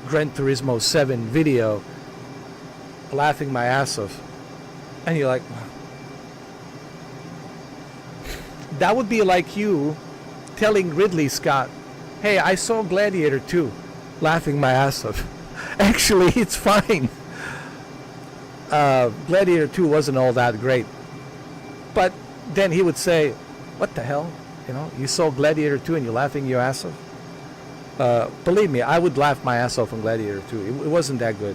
Speaker 1: Gran Turismo 7 video, laughing my ass off. And you're like, that would be like you telling Ridley Scott, hey, I saw Gladiator 2, laughing my ass off. Actually, it's fine. Gladiator 2 wasn't all that great. But then he would say, what the hell? You know, you saw Gladiator 2 and you're laughing your ass off? Believe me, I would laugh my ass off on Gladiator 2. It wasn't that good.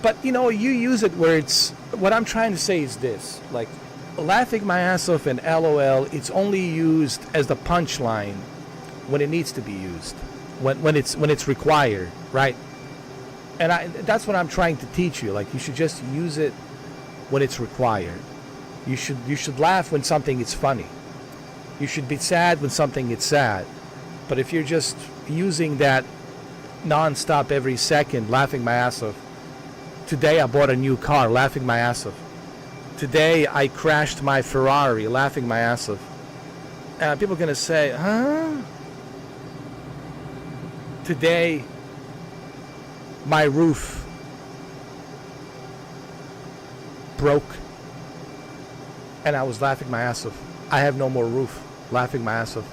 Speaker 1: But, you know, you use it where it's... What I'm trying to say is this. Like, laughing my ass off and LOL, it's only used as the punchline when it needs to be used. When it's required, right? And that's what I'm trying to teach you. Like, you should just use it when it's required. You should laugh when something is funny. You should be sad when something is sad. But if you're just using that non-stop every second, laughing my ass off. Today I bought a new car, laughing my ass off. Today I crashed my Ferrari, laughing my ass off. And people are going to say, huh? Today my roof broke and I was laughing my ass off. I have no more roof, laughing my ass off.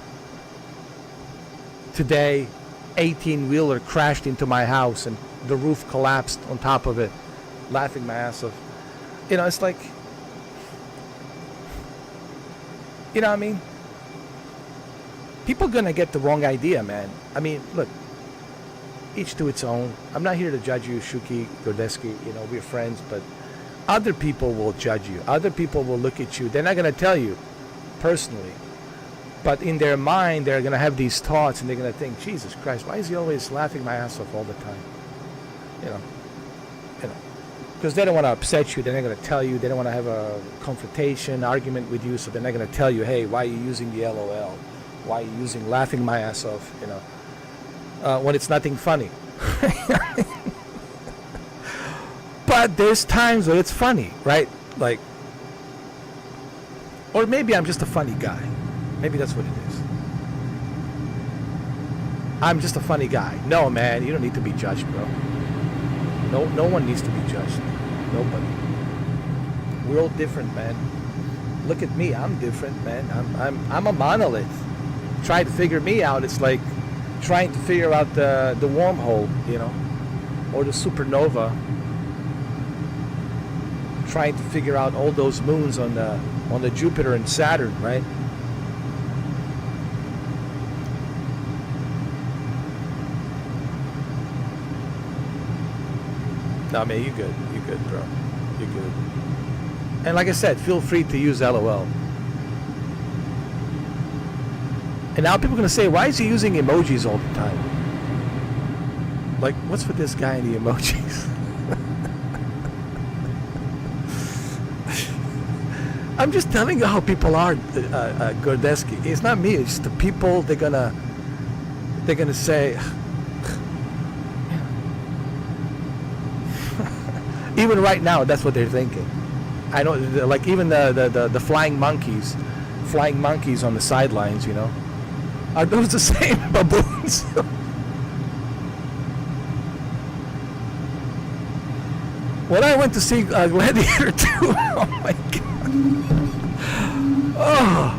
Speaker 1: Today, 18-wheeler crashed into my house and the roof collapsed on top of it, laughing my ass off. You know, it's like, You know what I mean? People gonna get the wrong idea, man. I mean, look, each to its own. I'm not here to judge you, Shuki, Gordeski. You know, we're friends, but other people will judge you. Other people will look at you. They're not gonna tell you personally, but in their mind, they're gonna have these thoughts, and they're gonna think, Jesus Christ, why is he always laughing my ass off all the time? You know, because they don't want to upset you. They're not going to tell you. They don't want to have a confrontation, argument with you. So they're not going to tell you, hey, why are you using the LOL? Why are you using laughing my ass off? You know, when it's nothing funny. But there's times where it's funny, right? Like, or maybe I'm just a funny guy. Maybe that's what it is. I'm just a funny guy. No, man, you don't need to be judged, bro. No one needs to be judged. Nobody. We're all different, man. Look at me. I'm different, man. I'm a monolith. Try to figure me out. It's like trying to figure out the wormhole, you know, or the supernova. Trying to figure out all those moons on the Jupiter and Saturn, right? No, man, you're good. You're good, bro. You're good. And like I said, feel free to use LOL. And now people are going to say, why is he using emojis all the time? Like, what's with this guy and the emojis? I'm just telling you how people are, Gordeski. It's not me. It's the people. They're gonna say. Even right now, that's what they're thinking. I know, like even the flying monkeys on the sidelines, you know, are those the same baboons? When I went to see Gladiator 2, oh my God. Oh.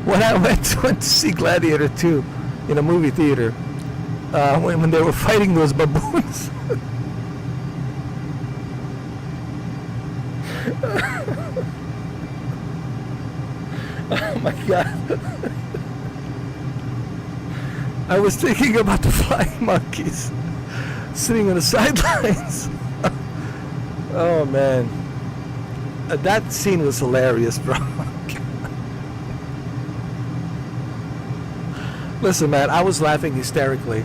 Speaker 1: When I went to see Gladiator 2 in a movie theater, when they were fighting those baboons. Oh my God. I was thinking about the flying monkeys sitting on the sidelines. Oh man. That scene was hilarious, bro. Listen, man, I was laughing hysterically.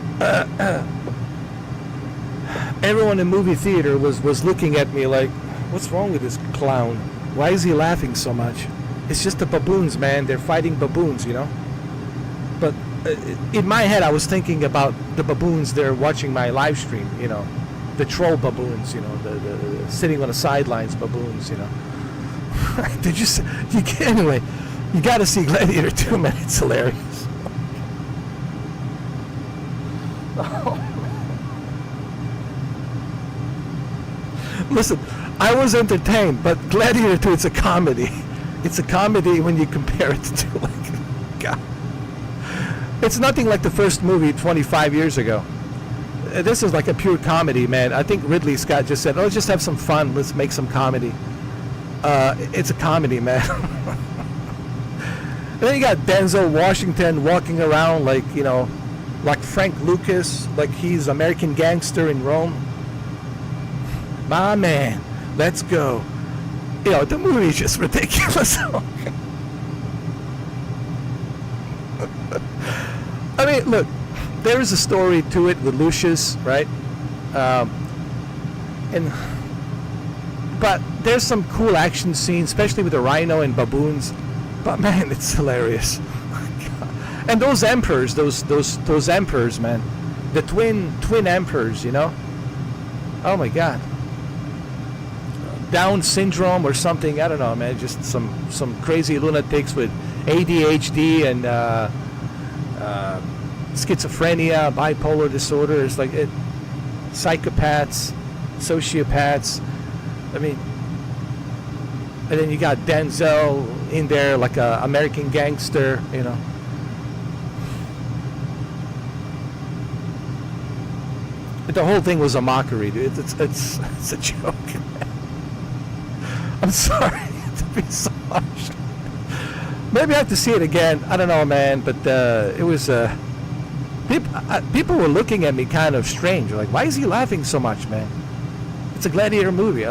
Speaker 1: Everyone in movie theater was looking at me like, what's wrong with this clown? Why is he laughing so much? It's just the baboons, man. They're fighting baboons, you know? But in my head, I was thinking about the baboons that are watching my live stream, you know? The troll baboons, you know? The sitting on the sidelines baboons, you know? Anyway, you gotta see Gladiator 2, man. It's hilarious. Listen, I was entertained, but Gladiator 2, it's a comedy. It's a comedy when you compare it to, like, God. It's nothing like the first movie 25 years ago. This is like a pure comedy, man. I think Ridley Scott just said, let's just have some fun. Let's make some comedy. It's a comedy, man. And then you got Denzel Washington walking around like, you know, like Frank Lucas, like he's American Gangster in Rome. My man, let's go. You know, the movie is just ridiculous. I mean, look, there is a story to it with Lucius, right? But there's some cool action scenes, especially with the rhino and baboons. But man, it's hilarious. And those emperors, those emperors, man, the twin emperors, you know. Oh my God. Down syndrome or something, I don't know, man. Just some crazy lunatics with ADHD and schizophrenia, bipolar disorder. It's like psychopaths, sociopaths. I mean, and then you got Denzel in there like a American Gangster, you know. But the whole thing was a mockery, dude. It's a joke. I'm sorry. movie so much. Maybe I have to see it again. I don't know, man. But it was people were looking at me kind of strange. Like, why is he laughing so much, man? It's a gladiator movie.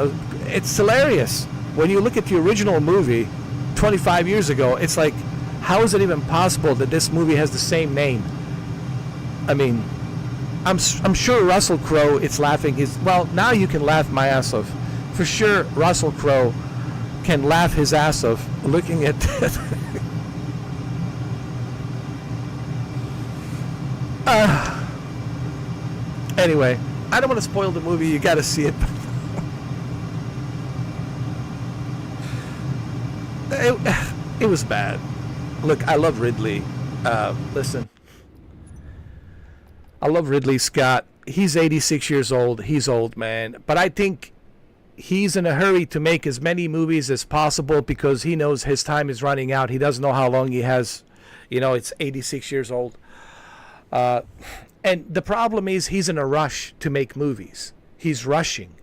Speaker 1: It's hilarious. When you look at the original movie 25 years ago, it's like, how is it even possible that this movie has the same name? I mean, I'm sure Russell Crowe, it's laughing well, now you can laugh my ass off. For sure, Russell Crowe can laugh his ass off looking at that. Anyway, I don't want to spoil the movie. You got to see it. It was bad. Look, I love Ridley. Listen, I love Ridley Scott. He's 86 years old. He's old, man. But I think he's in a hurry to make as many movies as possible because he knows his time is running out. He doesn't know how long he has. You know, it's 86 years old. And the problem is he's in a rush to make movies. He's rushing.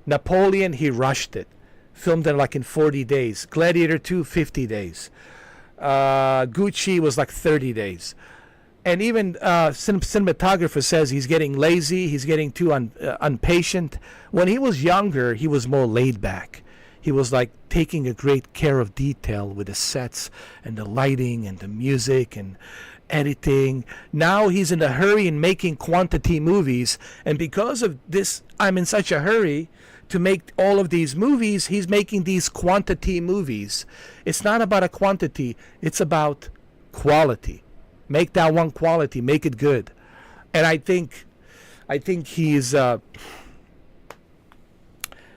Speaker 1: Napoleon, he rushed it. Filmed it like in 40 days. Gladiator 2, 50 days. Gucci was like 30 days. And even cinematographer says he's getting lazy. He's getting too impatient. When he was younger, he was more laid back. He was like taking a great care of detail with the sets and the lighting and the music and editing. Now he's in a hurry in making quantity movies. And because of this, I'm in such a hurry to make all of these movies, he's making these quantity movies. It's not about a quantity, it's about quality. Make that one quality, make it good. And I think he's the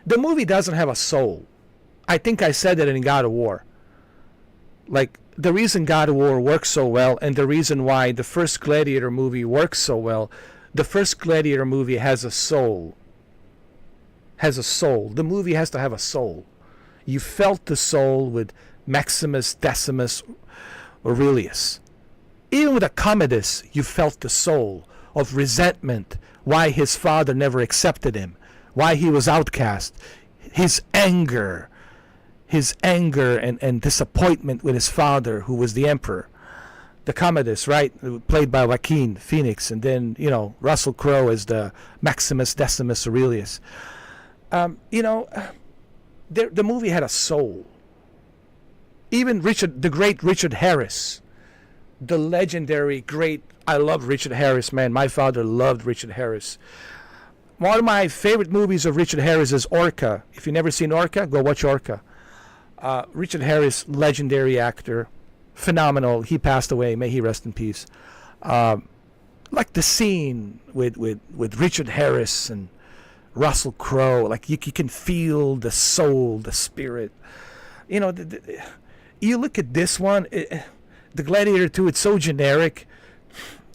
Speaker 1: movie doesn't have a soul. I think I said that in God of War. Like, the reason God of War works so well and the reason why the first Gladiator movie works so well, the first Gladiator movie has a soul. Has a soul. The movie has to have a soul. You felt the soul with Maximus Decimus Aurelius. Even with a Commodus, you felt the soul of resentment, why his father never accepted him, why he was outcast, his anger and disappointment with his father, who was the emperor. The Commodus, right, played by Joaquin Phoenix, and then, you know, Russell Crowe as the Maximus Decimus Aurelius. You know, the movie had a soul. Even the great Richard Harris, the legendary great, I love Richard Harris, man. My father loved Richard Harris. One of my favorite movies of Richard Harris is Orca. If you've never seen Orca, go watch Orca. Richard Harris, legendary actor, phenomenal. He passed away. May he rest in peace. Like the scene with Richard Harris and Russell Crowe, like you can feel the soul, the spirit. You know, you look at this one, the Gladiator 2, it's so generic.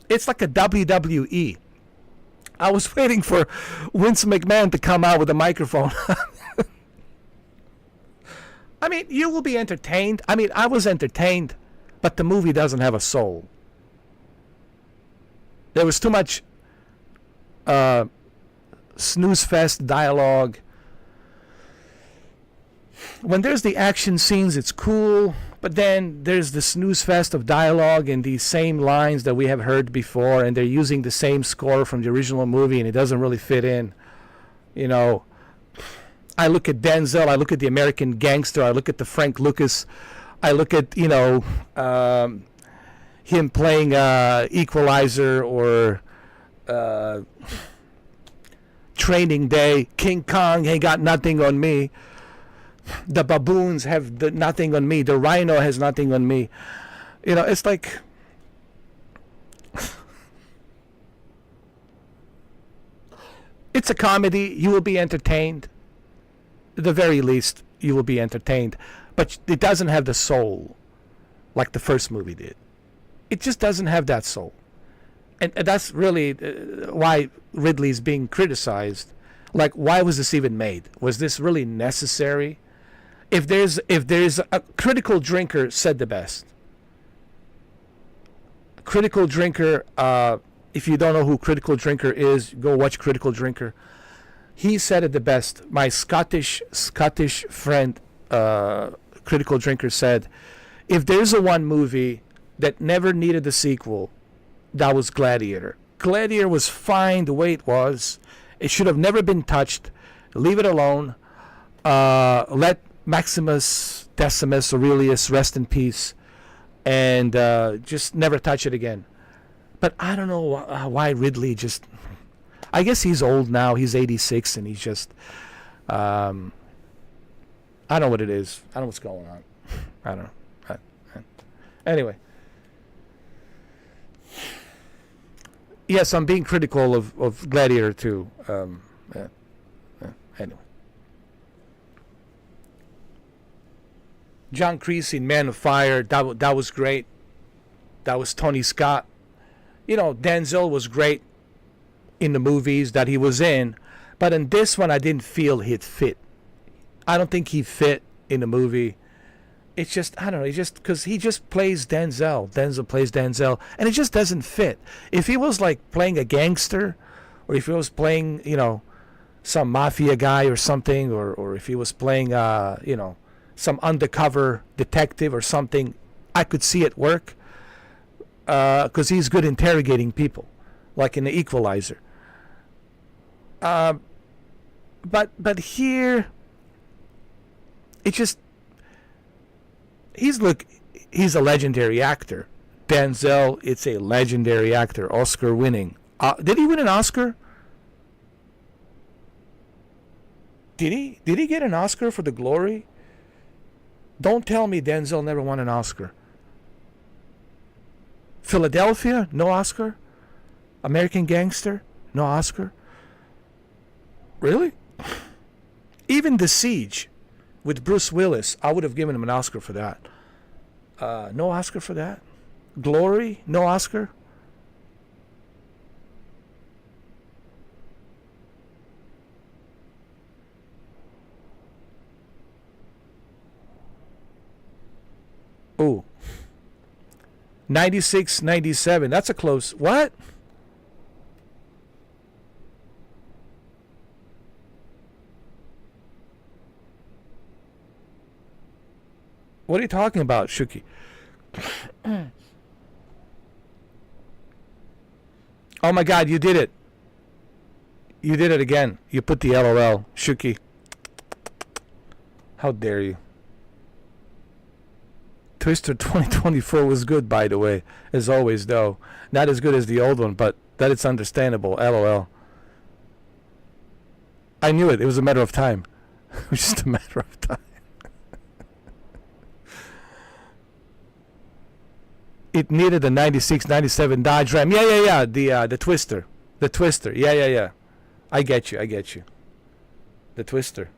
Speaker 1: It's like a WWE. I was waiting for Vince McMahon to come out with a microphone. I mean, you will be entertained. I mean, I was entertained, but the movie doesn't have a soul. There was too much snooze fest dialogue. When there's the action scenes, it's cool, but then there's the snooze fest of dialogue and these same lines that we have heard before, and they're using the same score from the original movie, and it doesn't really fit in. You know, I look at Denzel, I look at the American Gangster, I look at the Frank Lucas, I look at, you know, him playing Equalizer or Training Day. King Kong ain't got nothing on me. The baboons have nothing on me. The rhino has nothing on me. You know, it's like... It's a comedy. You will be entertained. At the very least, you will be entertained. But it doesn't have the soul like the first movie did. It just doesn't have that soul. And that's really why Ridley's being criticized. Like, why was this even made? Was this really necessary? If there's a Critical Drinker said the best. Critical Drinker, if you don't know who Critical Drinker is, go watch Critical Drinker. He said it the best. My Scottish friend, Critical Drinker said, if there's a one movie that never needed a sequel, that was Gladiator. Gladiator was fine the way it was. It should have never been touched. Leave it alone. Let Maximus Decimus Aurelius rest in peace, and just never touch it again. But I don't know why Ridley just... I guess he's old now. He's 86, and he's just... I don't know what it is. I don't know what's going on. I don't know. Anyway. Yes, I'm being critical of Gladiator too. Anyway. John Creasy in Man of Fire, that was great. That was Tony Scott. You know, Denzel was great in the movies that he was in, but in this one I didn't feel he'd fit. I don't think he fit in the movie. It's just, I don't know, because he just plays Denzel. Denzel plays Denzel, and it just doesn't fit. If he was like playing a gangster, or if he was playing, you know, some mafia guy or something, or if he was playing, you know, some undercover detective or something, I could see it work, because he's good interrogating people, like in The Equalizer. But here, it just... He's a legendary actor. Denzel, it's a legendary actor, Oscar winning. Did he win an Oscar? Did he get an Oscar for The Glory? Don't tell me Denzel never won an Oscar. Philadelphia, no Oscar. American Gangster, no Oscar. Really? Even The Siege with Bruce Willis, I would have given him an Oscar for that. No Oscar for that. Glory, no Oscar. Oh. 96, 97. That's a close. What? What are you talking about, Shuki? Oh my God, you did it. You did it again. You put the LOL, Shuki. How dare you? Twister 2024 was good, by the way, as always, though. Not as good as the old one, but that it's understandable. LOL. I knew it. It was a matter of time. It was just a matter of time. It needed a 96, 97 Dodge Ram. Yeah. The Twister. The Twister. Yeah. I get you. The Twister.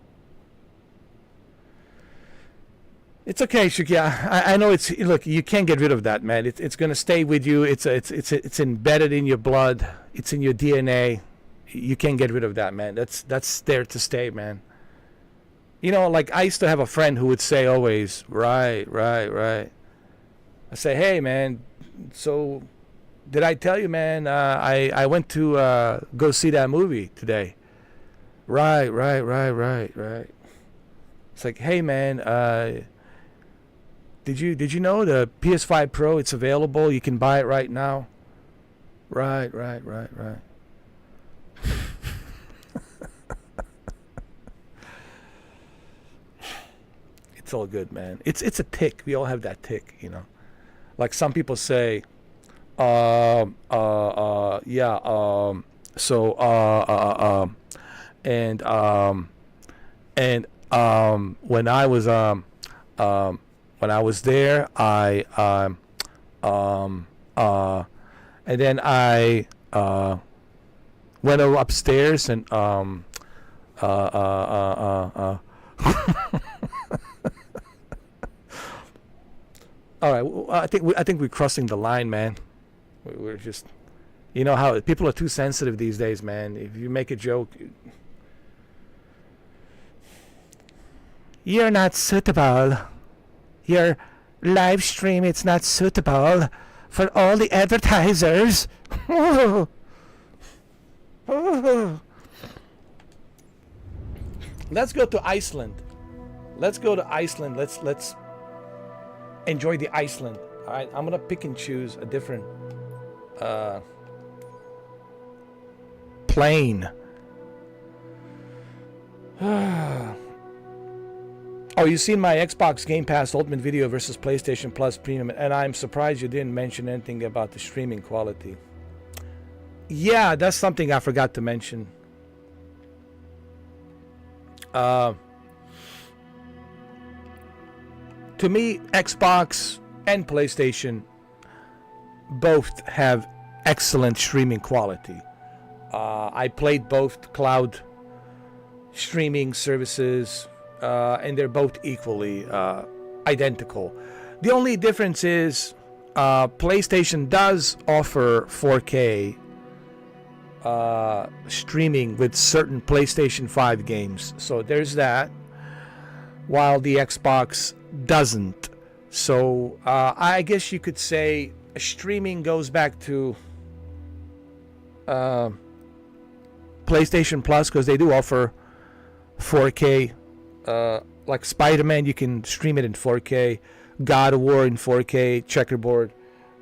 Speaker 1: It's okay, Shuki. I know it's... Look, you can't get rid of that, man. It's going to stay with you. It's embedded in your blood. It's in your DNA. You can't get rid of that, man. That's there to stay, man. You know, like I used to have a friend who would say always, right. I say, hey, man, so did I tell you, man, I went to go see that movie today. Right. It's like, hey, man, did you know the PS5 Pro, it's available, you can buy it right now? Right. It's all good, man. It's a tick. We all have that tick, you know. Like some people say, and when I was there, and then I went upstairs and all right, well, I think we're crossing the line, man. We're just, you know how people are too sensitive these days, man. If you make a joke, you're not suitable. Your live stream, it's not suitable for all the advertisers. Let's go to Iceland. Let's go to Iceland. Let's enjoy the Iceland. All right, I'm gonna pick and choose a different plane. Oh, you seen my Xbox Game Pass Ultimate video versus PlayStation Plus Premium, and I'm surprised you didn't mention anything about the streaming quality. Yeah, that's something I forgot to mention. To me, Xbox and PlayStation both have excellent streaming quality. I played both cloud streaming services, and they're both equally identical. The only difference is PlayStation does offer 4K streaming with certain PlayStation 5 games, so there's that, while the Xbox doesn't. So I guess you could say streaming goes back to PlayStation Plus, because they do offer 4K. Like Spider-Man, you can stream it in 4K. God of War in 4K, checkerboard.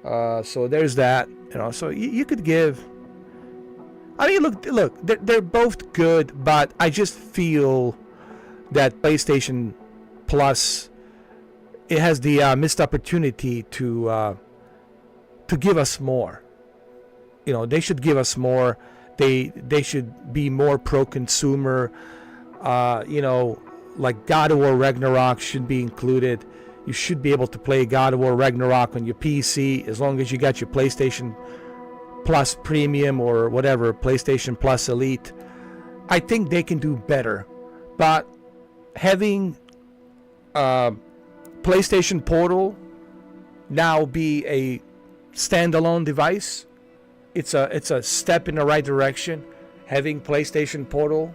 Speaker 1: So there's that. So you could give. I mean, look, they're both good, but I just feel that PlayStation Plus, it has the missed opportunity to give us more. They should give us more. They should be more pro-consumer. Like God of War Ragnarok should be included. You should be able to play God of War Ragnarok on your PC as long as you got your PlayStation Plus Premium or whatever, PlayStation Plus Elite. I think they can do better. But having PlayStation Portal now be a standalone device, it's a step in the right direction. Having PlayStation Portal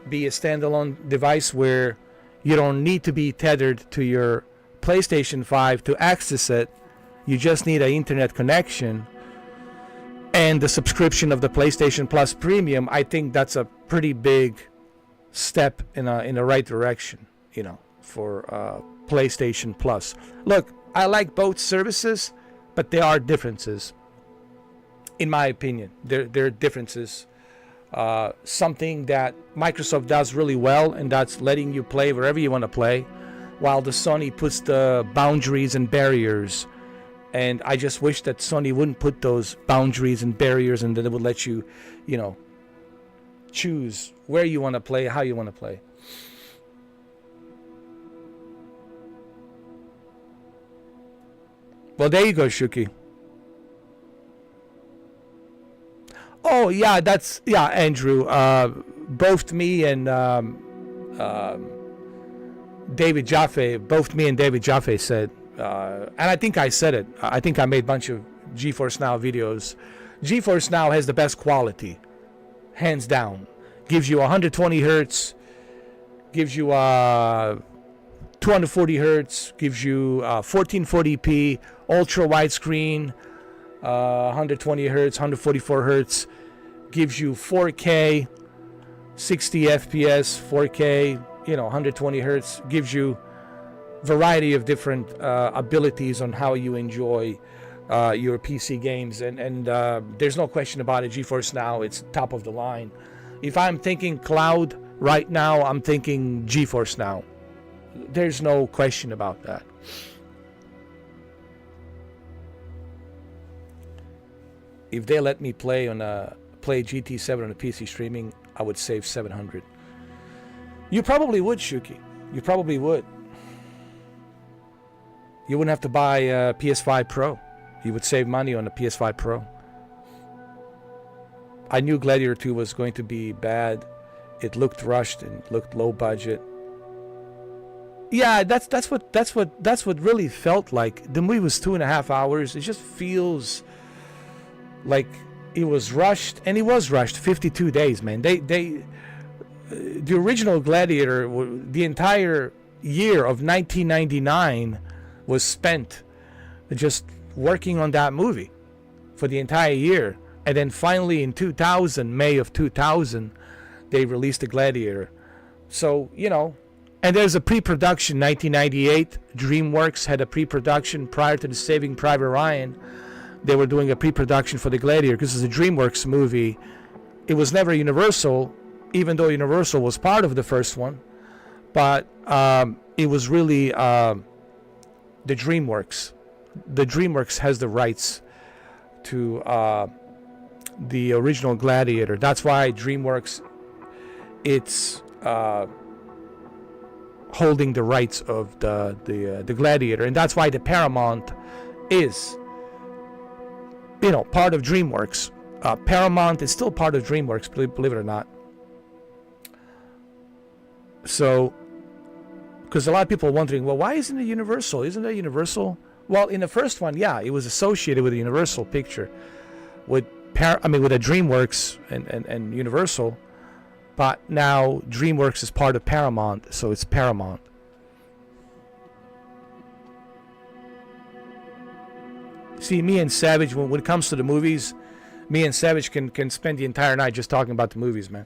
Speaker 1: be a standalone device where you don't need to be tethered to your PlayStation 5 to access it. You just need an internet connection and the subscription of the PlayStation Plus Premium. I think that's a pretty big step in the right direction, for PlayStation Plus. Look, I like both services, but there are differences. In my opinion, there are differences. Something that Microsoft does really well, and that's letting you play wherever you want to play, while the Sony puts the boundaries and barriers. And I just wish that Sony wouldn't put those boundaries and barriers, and that it would let you, choose where you want to play, how you want to play. Well, there you go, Shuki. Oh yeah, Andrew. Both me and David Jaffe said, and I think I said it. I think I made a bunch of GeForce Now videos. GeForce Now has the best quality, hands down. Gives you 120 hertz, gives you 240 hertz, gives you 1440p, ultra widescreen, 120 hertz, 144 hertz, gives you 4K, 60 FPS, 4K, 120 hertz, gives you variety of different abilities on how you enjoy your PC games, and there's no question about it. GeForce Now, it's top of the line. If I'm thinking cloud right now, I'm thinking GeForce Now. There's no question about that. If they let me play GT7 on a PC streaming, I would save $700. You probably would, Shuki. You probably would. You wouldn't have to buy a PS5 Pro. You would save money on a PS5 Pro. I knew Gladiator 2 was going to be bad. It looked rushed and looked low budget. Yeah, that's what really felt like. The movie was 2.5 hours. It just feels like it was rushed, and it was rushed. 52 days, man. The original Gladiator, the entire year of 1999 was spent just working on that movie for the entire year, and then finally in 2000, May of 2000, they released the Gladiator. So And there's a pre-production, 1998. DreamWorks had a pre-production prior to the Saving Private Ryan. They were doing a pre-production for the Gladiator because it's a DreamWorks movie. It was never Universal, even though Universal was part of the first one. But it was really the DreamWorks. The DreamWorks has the rights to the original Gladiator. That's why DreamWorks, it's holding the rights of the Gladiator, and that's why the Paramount is, part of DreamWorks. Paramount is still part of DreamWorks, believe it or not. So, because a lot of people are wondering, well, why isn't it Universal? Isn't that Universal? Well, in the first one, yeah, it was associated with the Universal picture, with a DreamWorks and Universal. But now DreamWorks is part of Paramount, so it's Paramount. See, me and Savage, when it comes to the movies, me and Savage can spend the entire night just talking about the movies, man.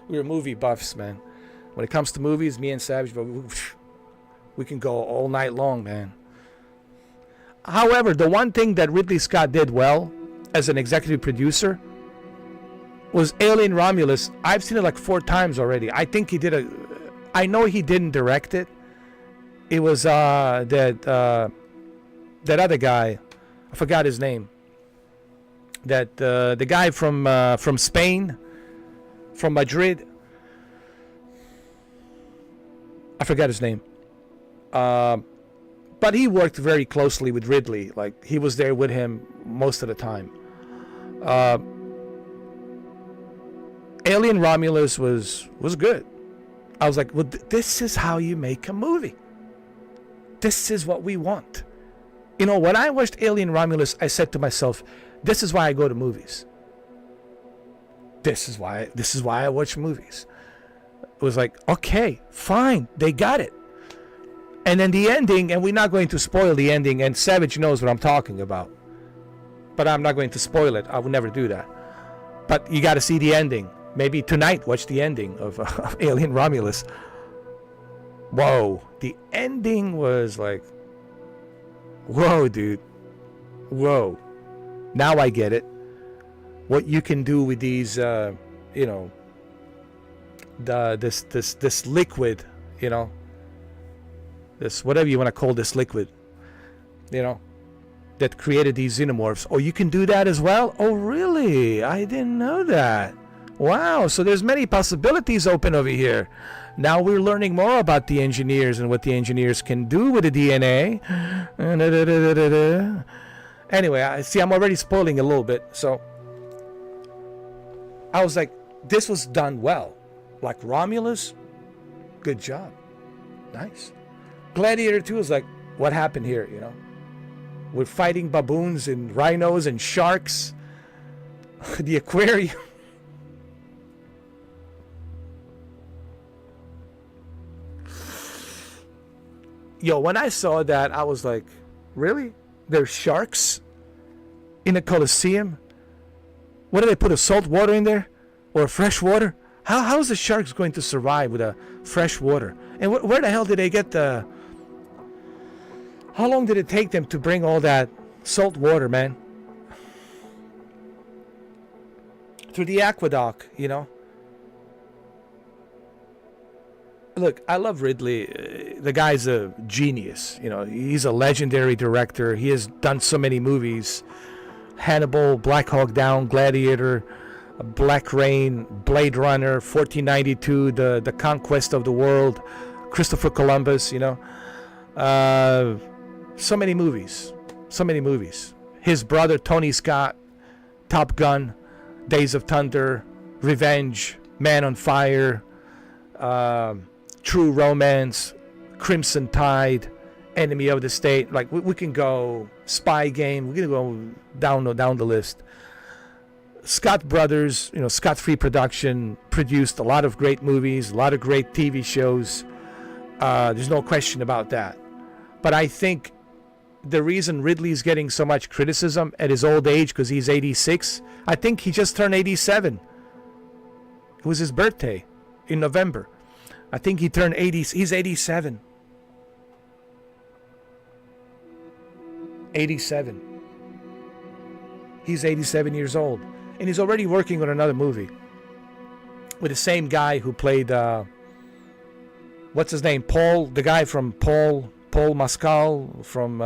Speaker 1: We're movie buffs, man. When it comes to movies, me and Savage, we can go all night long, man. However, the one thing that Ridley Scott did well as an executive producer was Alien Romulus. I've seen it like 4 times already. I think he did I know he didn't direct it. It was that other guy. I forgot his name. That the guy from Spain, from Madrid. I forgot his name. But he worked very closely with Ridley. Like, he was there with him most of the time. Alien Romulus was good. I was like, well, this is how you make a movie. This is what we want. When I watched Alien Romulus, I said to myself, this is why I go to movies. This is why I watch movies. It was like, okay, fine, they got it. And then the ending, and we're not going to spoil the ending, and Savage knows what I'm talking about. But I'm not going to spoil it. I would never do that. But you got to see the ending. Maybe tonight, watch the ending of Alien Romulus. Whoa. The ending was like, whoa, dude. Whoa. Now I get it. What you can do with these, this liquid, this, whatever you want to call this liquid, that created these xenomorphs. Oh, you can do that as well? Oh, really? I didn't know that. Wow, so there's many possibilities open over here. Now we're learning more about the engineers and what the engineers can do with the DNA. Anyway, I see I'm already spoiling a little bit. So I was like, this was done well. Like Romulus, good job. Nice. Gladiator 2 is like, what happened here, We're fighting baboons and rhinos and sharks. The aquarium. Yo, when I saw that, I was like, really? There's sharks in a Colosseum? What, do they put a salt water in there? Or fresh water? How is the sharks going to survive with a fresh water? And where the hell did they get the... How long did it take them to bring all that salt water, man? Through the aqueduct, Look, I love Ridley. The guy's a genius. He's a legendary director. He has done so many movies. Hannibal, Black Hawk Down, Gladiator, Black Rain, Blade Runner, 1492, the Conquest of the World, Christopher Columbus, so many movies. So many movies. His brother, Tony Scott, Top Gun, Days of Thunder, Revenge, Man on Fire, True Romance, Crimson Tide, Enemy of the State. Like, we can go Spy Game. We can go down the list. Scott Brothers, Scott Free Production produced a lot of great movies, a lot of great TV shows. There's no question about that. But I think the reason Ridley's getting so much criticism at his old age, because he's 86, I think he just turned 87. It was his birthday. in November. I think he turned 80. He's 87. 87. He's 87 years old. And he's already working on another movie with the same guy who played, what's his name? Paul, the guy from Paul Mescal from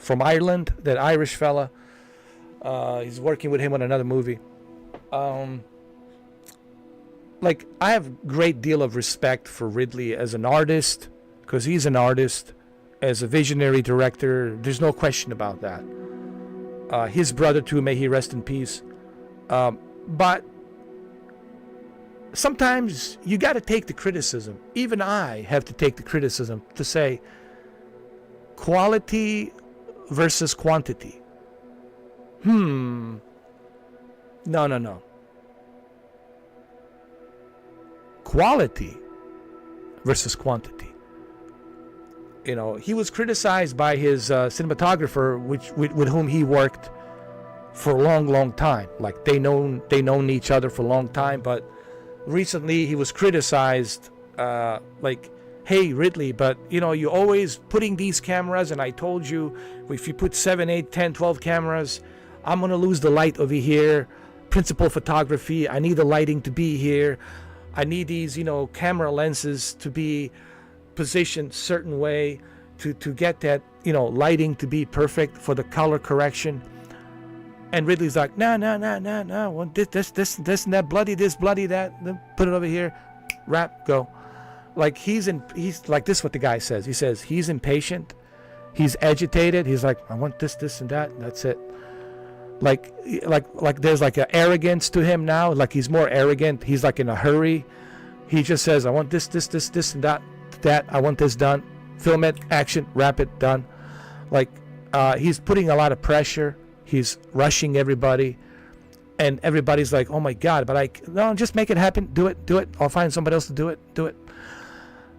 Speaker 1: Ireland, that Irish fella. He's working with him on another movie. Like, I have a great deal of respect for Ridley as an artist, because he's an artist, as a visionary director. There's no question about that. His brother too, may he rest in peace. But sometimes you got to take the criticism. Even I have to take the criticism to say quality versus quantity. No. Quality versus quantity. You know, he was criticized by his cinematographer, with whom he worked for a long time. Like, they known each other for a long time. But recently he was criticized, like, hey Ridley, but you know, you always putting these cameras, and I told you if you put 7, 8, 10, 12 cameras, I'm gonna lose the light over here. Principal photography, I need the lighting to be here. I need these, you know, camera lenses to be positioned certain way to get that, you know, lighting to be perfect for the color correction. And Ridley's like, no, want this and that, bloody this, bloody that, then put it over here, wrap, go. Like, he's like, this is what the guy says. He says he's impatient, he's agitated, he's like, I want this and that, and that's it. Like there's like an arrogance to him now. Like, he's more arrogant. He's like in a hurry. He just says, I want this and that. I want this done. Film it, action, wrap it, done. Like, he's putting a lot of pressure. He's rushing everybody, and everybody's like, oh my God! But no, just make it happen. Do it. I'll find somebody else to do it.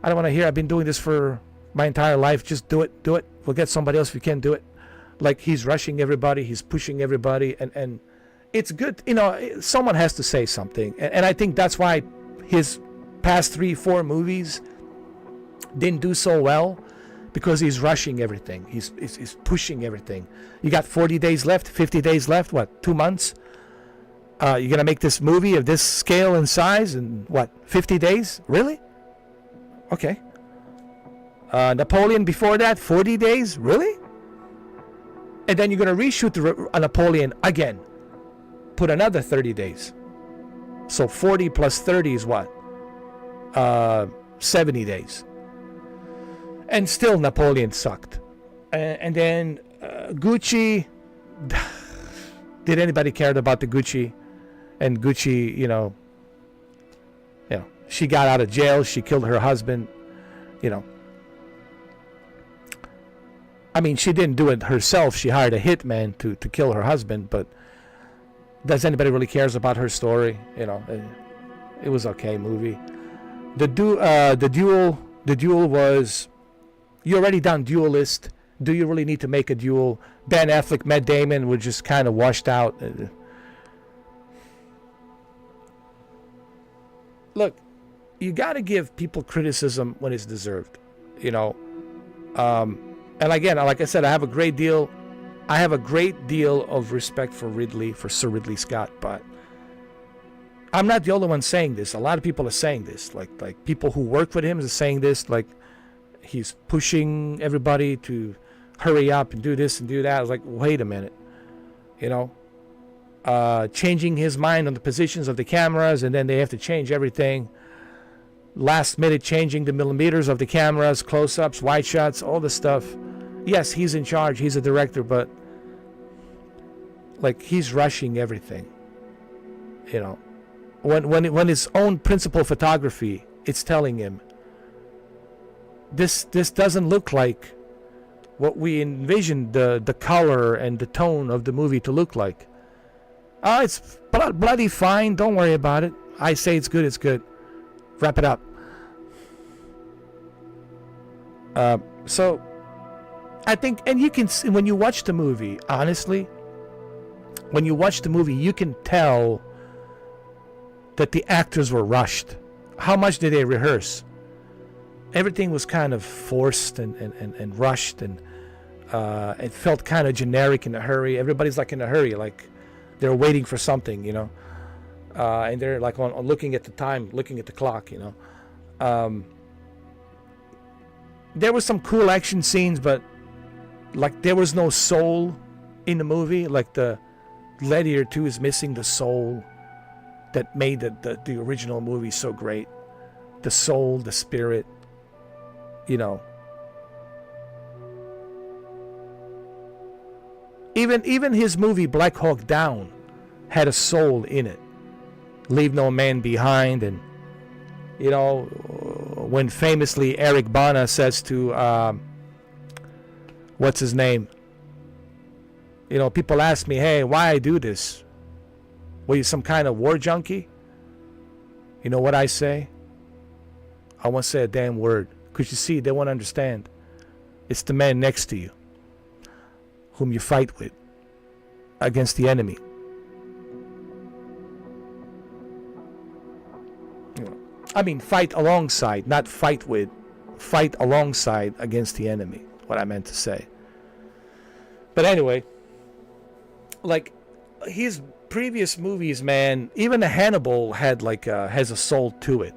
Speaker 1: I don't want to hear. I've been doing this for my entire life. Just do it. We'll get somebody else if you can't do it. Like, he's rushing everybody, he's pushing everybody, and it's good. You know, someone has to say something, and I think that's why his past 3-4 movies didn't do so well, because he's rushing everything. He's pushing everything. You got 40 days left, 50 days left. What, 2 months? You're gonna make this movie of this scale and size in what, 50 days? Really? Okay. Napoleon before that, 40 days? Really? And then you're going to reshoot a Napoleon again. Put another 30 days. So 40 plus 30 is what? 70 days. And still Napoleon sucked. And then Gucci. Did anybody care about the Gucci? And Gucci, you know, she got out of jail. She killed her husband. You know. I mean, she didn't do it herself. She hired a hitman to kill her husband. But does anybody really cares about her story? You know, it was okay movie. The duel was. You already done Duelist. Do you really need to make a duel? Ben Affleck, Matt Damon were just kind of washed out. Look, you got to give people criticism when it's deserved. You know. And again, like I said, I have a great deal of respect for Sir Ridley Scott, but I'm not the only one saying this. A lot of people are saying this. Like people who work with him are saying this. Like, he's pushing everybody to hurry up and do this and do that. I was like, wait a minute, you know, changing his mind on the positions of the cameras, and then they have to change everything. Last minute changing the millimeters of the cameras, close-ups, wide shots, all this stuff. Yes, he's in charge, he's a director, but like, he's rushing everything. You know, when his own principal photography, it's telling him this doesn't look like what we envisioned the color and the tone of the movie to look like. It's bloody fine, don't worry about it. I say it's good. Wrap it up. So I think, and you can see when you watch the movie, honestly, you can tell that the actors were rushed. how much did they rehearse? Everything was kind of forced and rushed, and it felt kind of generic in a hurry. Everybody's like in a hurry, like they're waiting for something, you know, and they're like on looking at the time, looking at the clock, you know. There were some cool action scenes, but like there was no soul in the movie. Like the Gladiator 2 is missing the soul that made the original movie so great. The soul, the spirit, you know. Even his movie Black Hawk Down had a soul in it. Leave No Man Behind, and you know, when famously Eric Bana says to what's his name? You know, people ask me, hey, why I do this? Were you some kind of war junkie? You know what I say? I won't say a damn word. Because you see, they won't understand. It's the man next to you whom you fight with against the enemy. You know, I mean, fight alongside, not fight with. Fight alongside against the enemy. What I meant to say. But anyway, like his previous movies, man, even the Hannibal had like has a soul to it.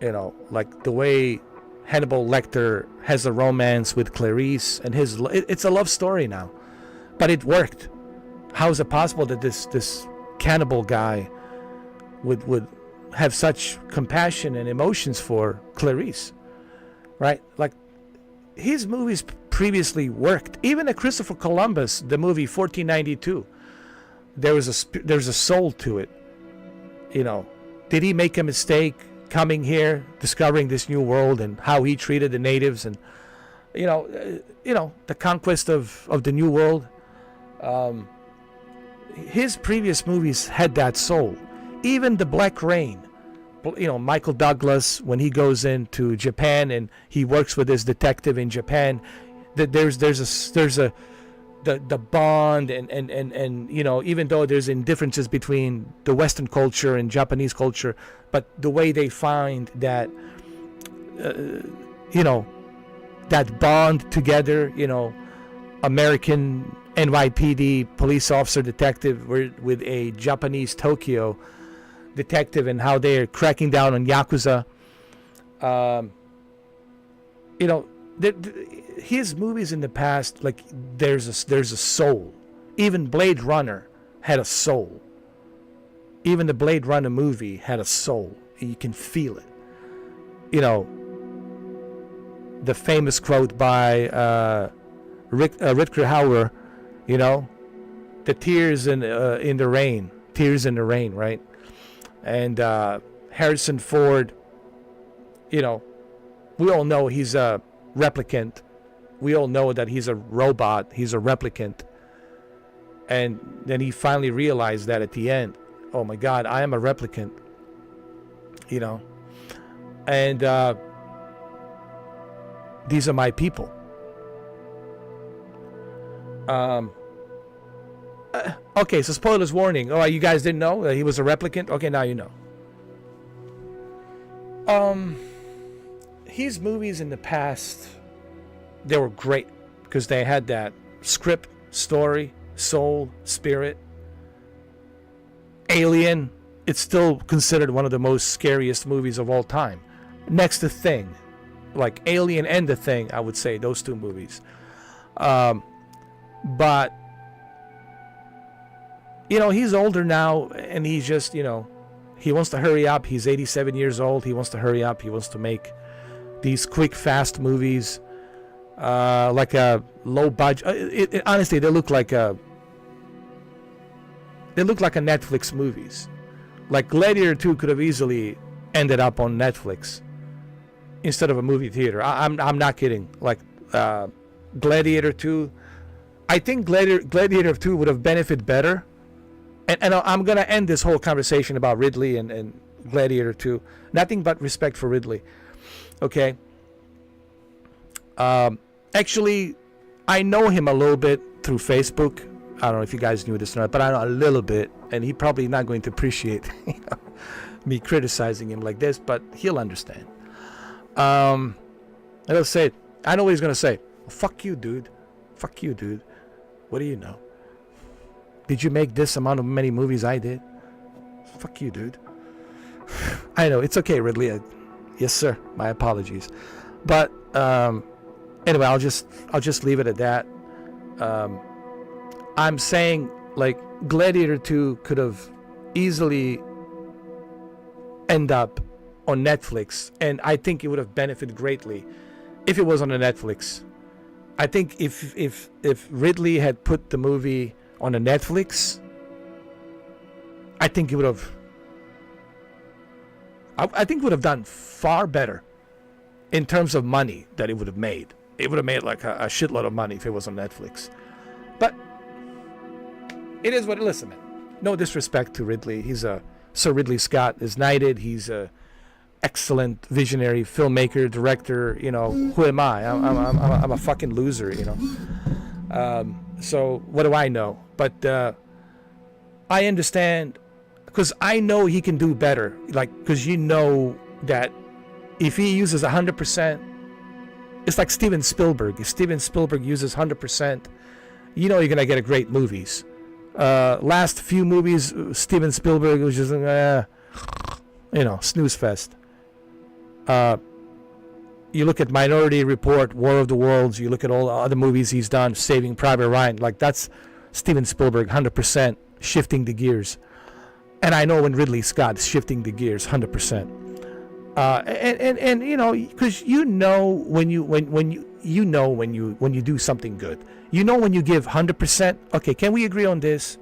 Speaker 1: You know, like the way Hannibal Lecter has a romance with Clarice, and it's a love story now, but it worked. How is it possible that this cannibal guy would have such compassion and emotions for Clarice, right? Like his movies previously worked. Even at Christopher Columbus, the movie 1492, there's a soul to it. You know, did he make a mistake coming here, discovering this new world, and how he treated the natives, and you know the conquest of the new world? His previous movies had that soul. Even The Black Rain, you know, Michael Douglas, when he goes into Japan and he works with his detective in Japan, that there's the bond, and you know, even though there's differences between the Western culture and Japanese culture, but the way they find that you know, that bond together, you know, American NYPD police officer detective with a Japanese Tokyo detective, and how they're cracking down on Yakuza. You know, his movies in the past, like there's a soul. Even Blade Runner had a soul. Even the Blade Runner movie had a soul. You can feel it. You know, the famous quote by Rutger Hauer, you know, the tears in the rain, tears in the rain, right? And Harrison Ford, you know, we all know he's a replicant. We all know that he's a robot. He's a replicant. And then he finally realized that at the end, oh my God, I am a replicant. You know, and these are my people. Okay, so spoilers warning. Oh, you guys didn't know that he was a replicant? Okay, now you know. His movies in the past, they were great because they had that script, story, soul, spirit. Alien, it's still considered one of the most scariest movies of all time. Next to Thing. Like Alien and The Thing, I would say, those two movies. But you know, he's older now, and he's just, you know, he wants to hurry up. He's 87 years old. He wants to hurry up. He wants to make these quick, fast movies, like a low budget. Honestly, they look like a Netflix movies. Like Gladiator 2 could have easily ended up on Netflix instead of a movie theater. I'm not kidding. Like Gladiator 2, I think Gladiator 2 would have benefited better. And I'm going to end this whole conversation about Ridley and Gladiator 2. Nothing but respect for Ridley. Okay? Actually, I know him a little bit through Facebook. I don't know if you guys knew this or not, but I know a little bit. And he's probably not going to appreciate me criticizing him like this, but he'll understand. And he'll say, I know what he's gonna say. Well, fuck you, dude. Fuck you, dude. What do you know? Did you make this amount of many movies I did? Fuck you, dude. I know, it's okay, Ridley. Yes, sir. My apologies. But anyway, I'll just leave it at that. I'm saying, like, Gladiator 2 could have easily end up on Netflix, and I think it would have benefited greatly if it was on a Netflix. I think if Ridley had put the movie on a Netflix, I think it would have. I think it would have done far better in terms of money that it would have made. It would have made like a shitload of money if it was on Netflix. But it is what. Listen, man. No disrespect to Ridley. He's a Sir Ridley Scott is knighted. He's a excellent visionary filmmaker, director. You know, who am I? I'm a fucking loser. You know. So what do I know? But I understand, because I know he can do better. Like, because you know that if he uses 100%, it's like Steven Spielberg. If Steven Spielberg uses 100%, you know you're gonna get a great movies. Last few movies, Steven Spielberg was just, snooze fest. You look at Minority Report, War of the Worlds, you look at all the other movies he's done, Saving Private Ryan, like that's Steven Spielberg, 100% shifting the gears. And I know when Ridley Scott is shifting the gears, 100%. And you know, because you know when you do something good. You know when you give 100%. Okay, can we agree on this?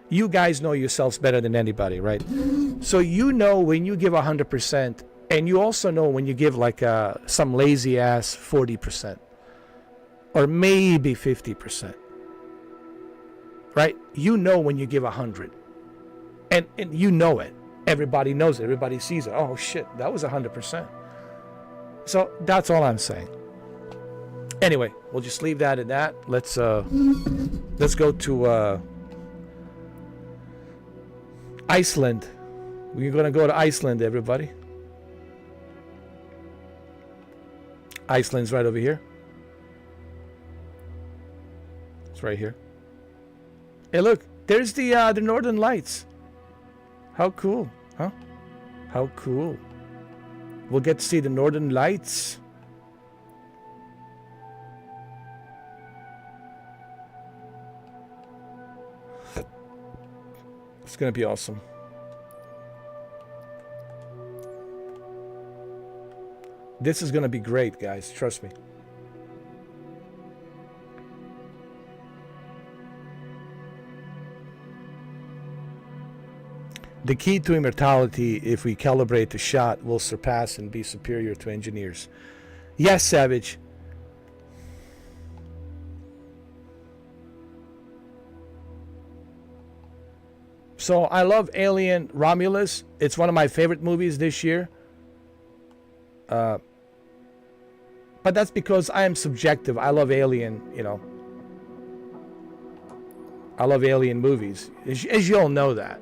Speaker 1: You guys know yourselves better than anybody, right? So you know when you give 100%, and you also know when you give like some lazy ass 40%, or maybe 50%, right? You know when you give 100, and you know it. Everybody knows it. Everybody sees it. Oh shit, that was 100%. So that's all I'm saying. Anyway, we'll just leave that at that. Let's go to Iceland. We're gonna go to Iceland, everybody. Iceland's right over here. It's right here. Hey, look, there's the Northern Lights. How cool, huh? How cool. We'll get to see the Northern Lights. It's gonna be awesome. This is gonna be great, guys. Trust me. The key to immortality, if we calibrate the shot, will surpass and be superior to engineers. Yes, Savage. So I love Alien Romulus. It's one of my favorite movies this year. But that's because I am subjective. I love Alien, you know. I love Alien movies. As you all know that.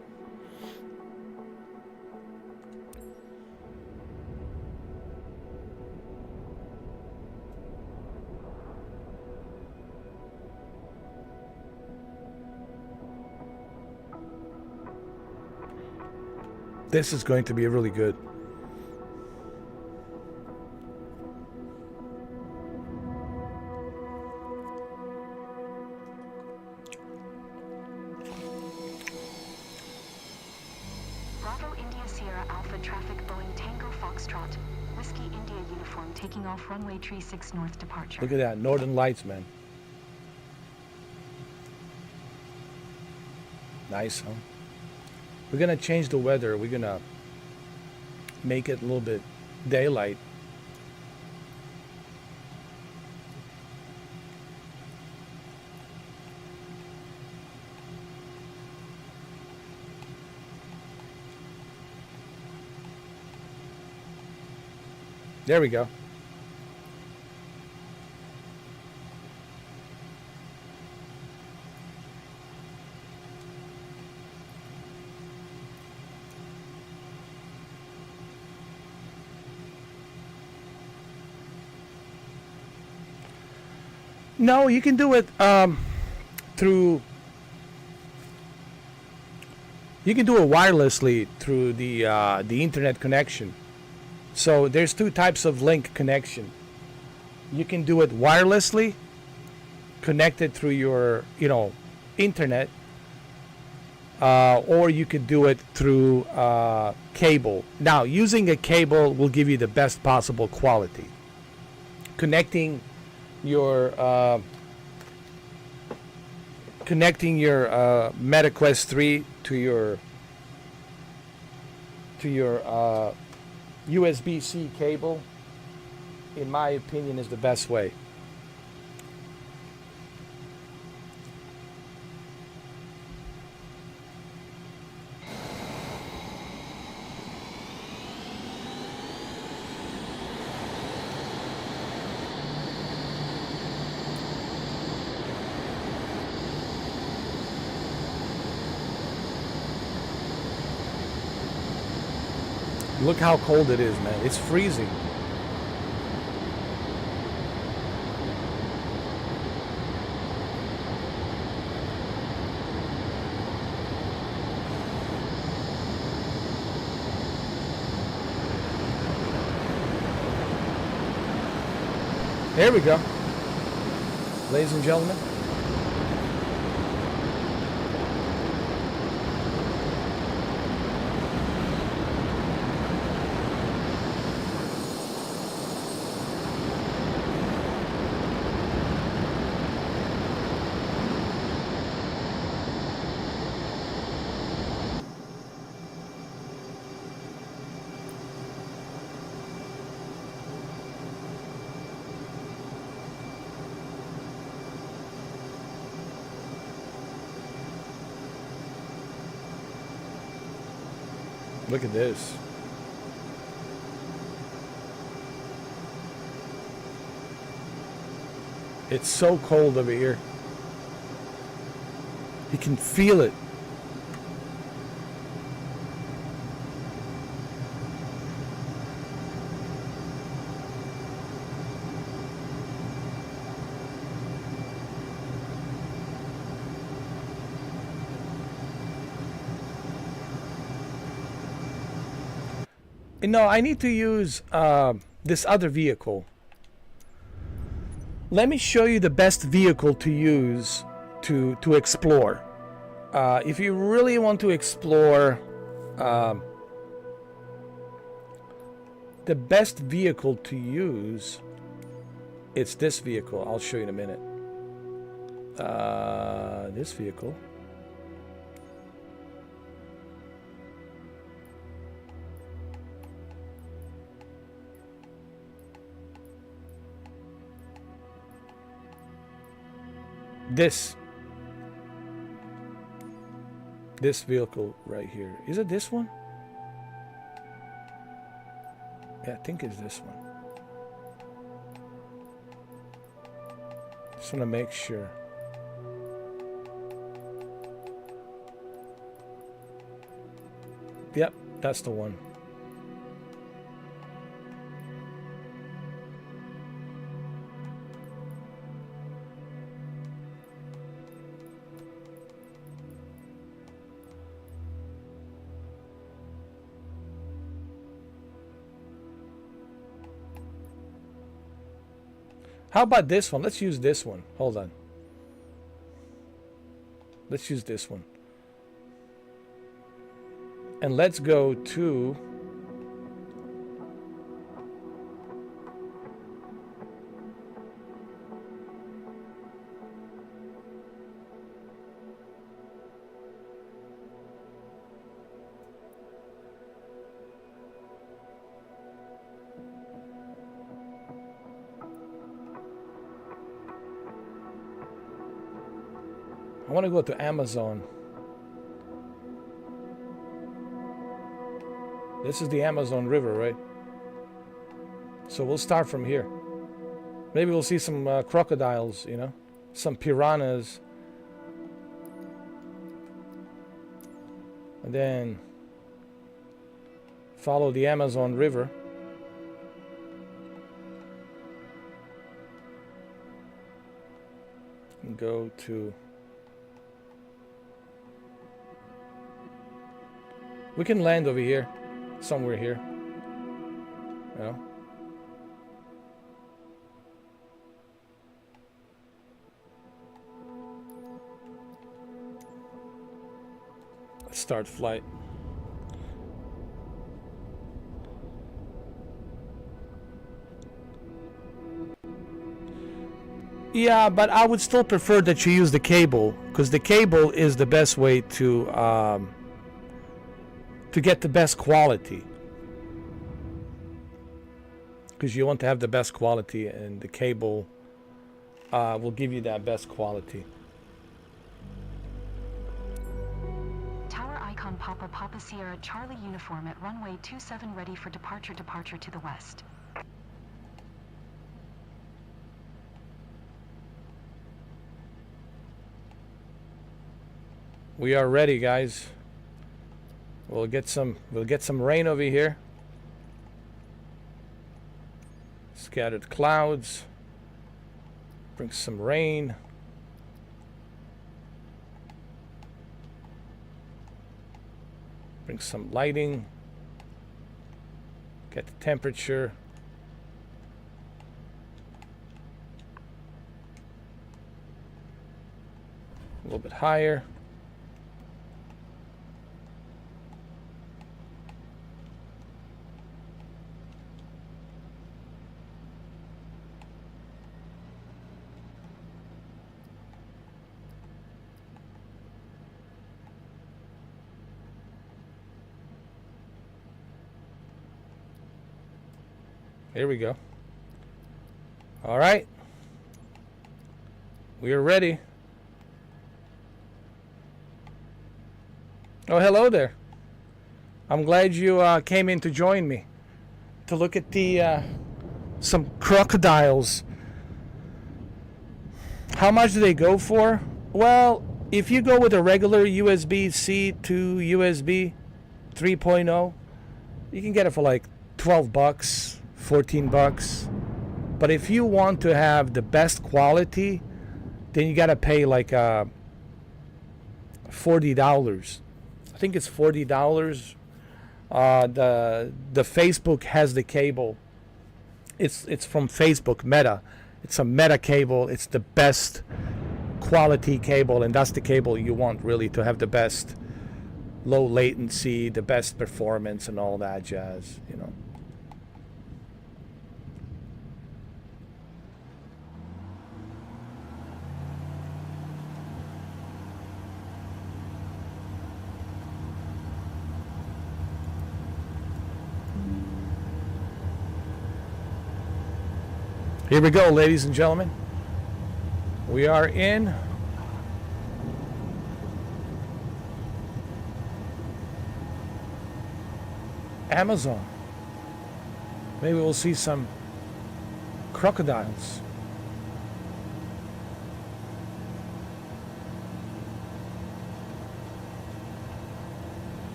Speaker 1: This is going to be really good.
Speaker 2: Bravo India Sierra Alpha traffic Boeing Tango Foxtrot. Whiskey India uniform taking off runway 36 north departure.
Speaker 1: Look at that, Northern Lights, man. Nice, huh? We're gonna change the weather. We're gonna make it a little bit daylight. There we go. No, you can do it through. You can do it wirelessly through the internet connection. So there's two types of link connection. You can do it wirelessly, connected through your internet, or you could do it through cable. Now, using a cable will give you the best possible quality. Connecting your MetaQuest 3 to your USB-C cable, in my opinion, is the best way. Look how cold it is, man. It's freezing. There we go. Ladies and gentlemen. Look at this. It's so cold over here. You can feel it. No, I need to use this other vehicle. Let me show you the best vehicle to use to explore. If you really want to explore, the best vehicle to use, it's this vehicle. I'll show you in a minute. This vehicle. This vehicle right here. Is it this one? Yeah, I think it's this one. Just want to make sure. Yep, that's the one. How about this one? Let's use this one. Hold on. Let's use this one. And let's go to... I want to go to Amazon. This is the Amazon River, right? So we'll start from here. Maybe we'll see some crocodiles, you know, some piranhas. And then follow the Amazon River. and go to... We can land over here. Somewhere here. You know? Start flight. Yeah, but I would still prefer that you use the cable, because the cable is the best way to get the best quality. Because you want to have the best quality, and the cable will give you that best quality.
Speaker 2: Tower icon Papa Papa Sierra Charlie uniform at runway 27 ready for departure. Departure to the west.
Speaker 1: We are ready, guys. We'll get some rain over here. Scattered clouds. Bring some rain. Bring some lighting. Get the temperature. A little bit higher. Here we go. All right. We are ready. Oh, hello there. I'm glad you came in to join me to look at the some crocodiles. How much do they go for? Well, if you go with a regular USB-C to USB 3.0, you can get it for like 12 bucks. 14 bucks. But if you want to have the best quality, then you gotta pay like $40. I think it's $40. The Facebook has the cable. It's from Facebook, Meta. It's a Meta cable. It's the best quality cable, and that's the cable you want really to have the best low latency, the best performance, and all that jazz, you know. Here we go, ladies and gentlemen. We are in Amazon. Maybe we'll see some crocodiles.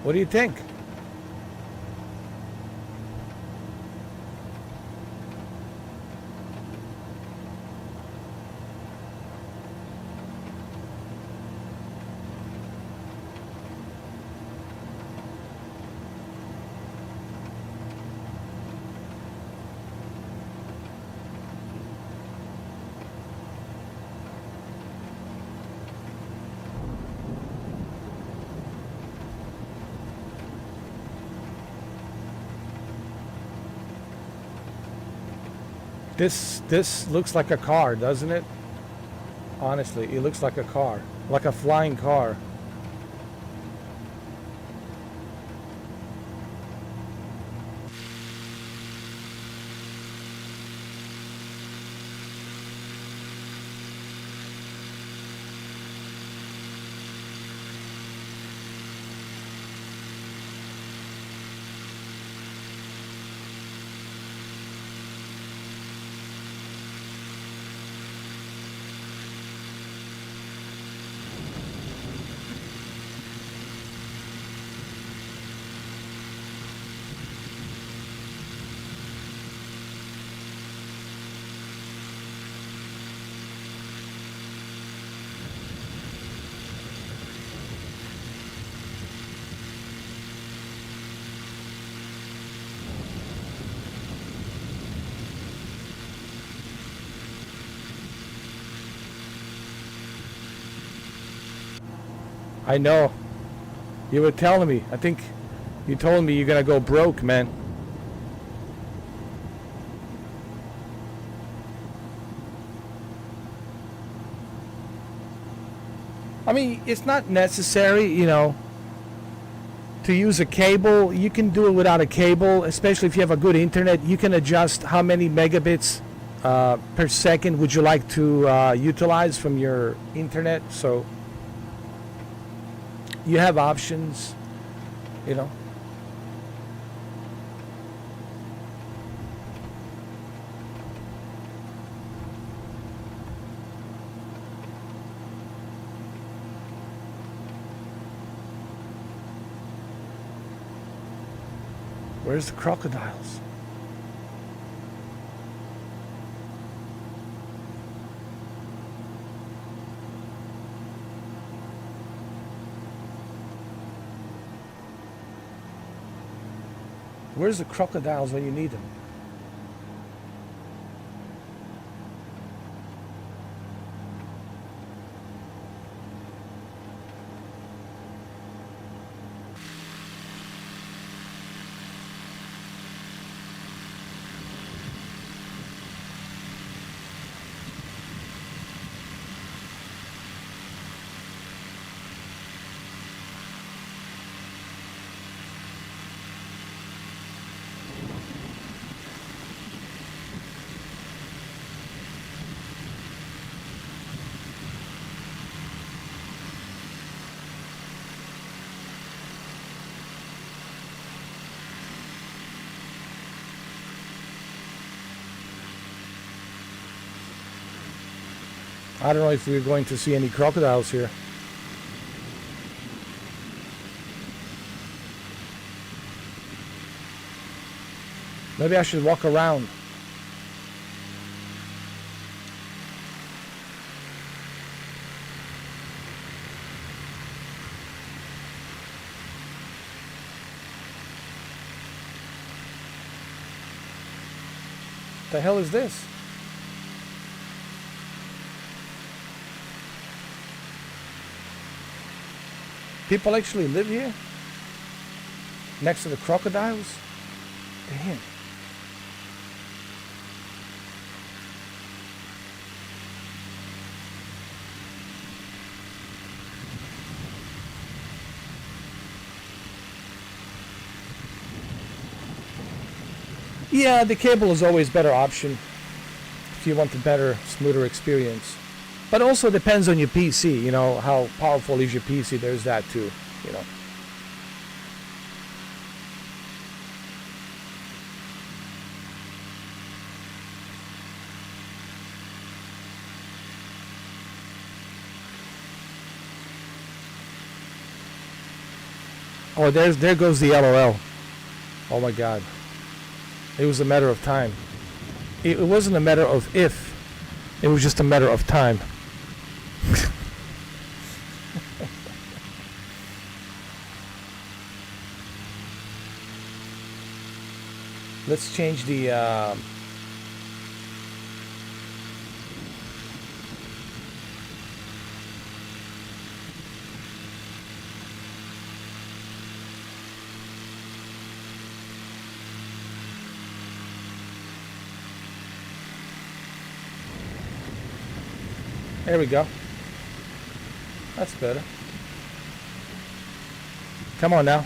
Speaker 1: What do you think? This looks like a car, doesn't it? Honestly, it looks like a car, like a flying car. I know. You were telling me. I think you told me you're gonna go broke, man. I mean, it's not necessary, you know, to use a cable. You can do it without a cable, especially if you have a good internet. You can adjust how many megabits per second would you like to utilize from your internet. So you have options, you know. Where's the crocodiles? Where's the crocodiles when you need them? I don't know if we're going to see any crocodiles here. Maybe I should walk around. The hell is this? People actually live here? Next to the crocodiles? Damn. Yeah, the cable is always a better option if you want a better, smoother experience. But also depends on your PC, you know, how powerful is your PC, there's that too, you know. Oh, there goes the LOL. Oh my God. It was a matter of time. It wasn't a matter of if, it was just a matter of time. Let's change the there we go. That's better. Come on now.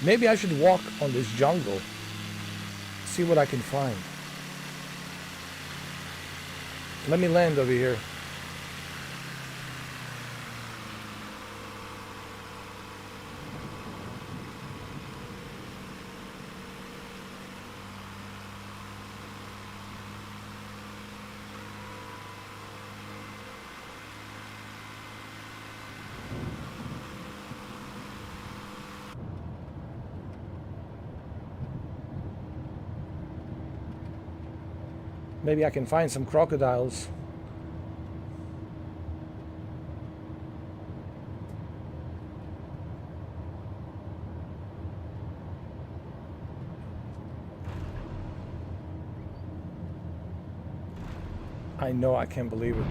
Speaker 1: Maybe I should walk on this jungle, see what I can find. Let me land over here. Maybe I can find some crocodiles. I know, I can't believe it.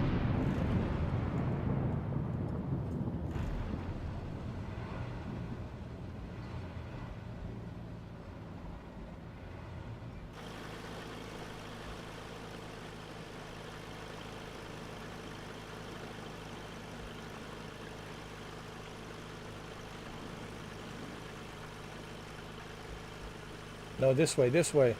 Speaker 1: No, this way, this way.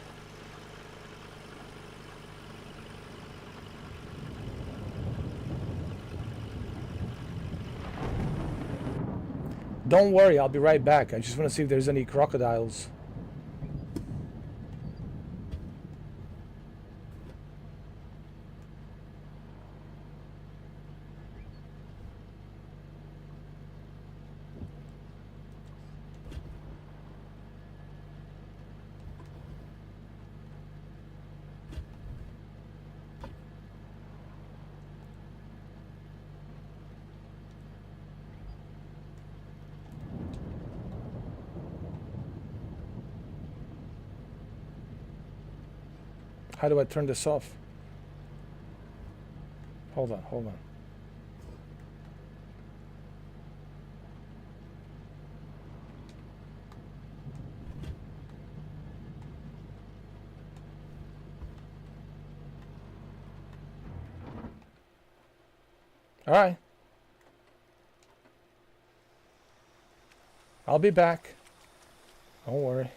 Speaker 1: Don't worry, I'll be right back. I just want to see if there's any crocodiles. How do I turn this off? Hold on, hold on. All right. I'll be back. Don't worry.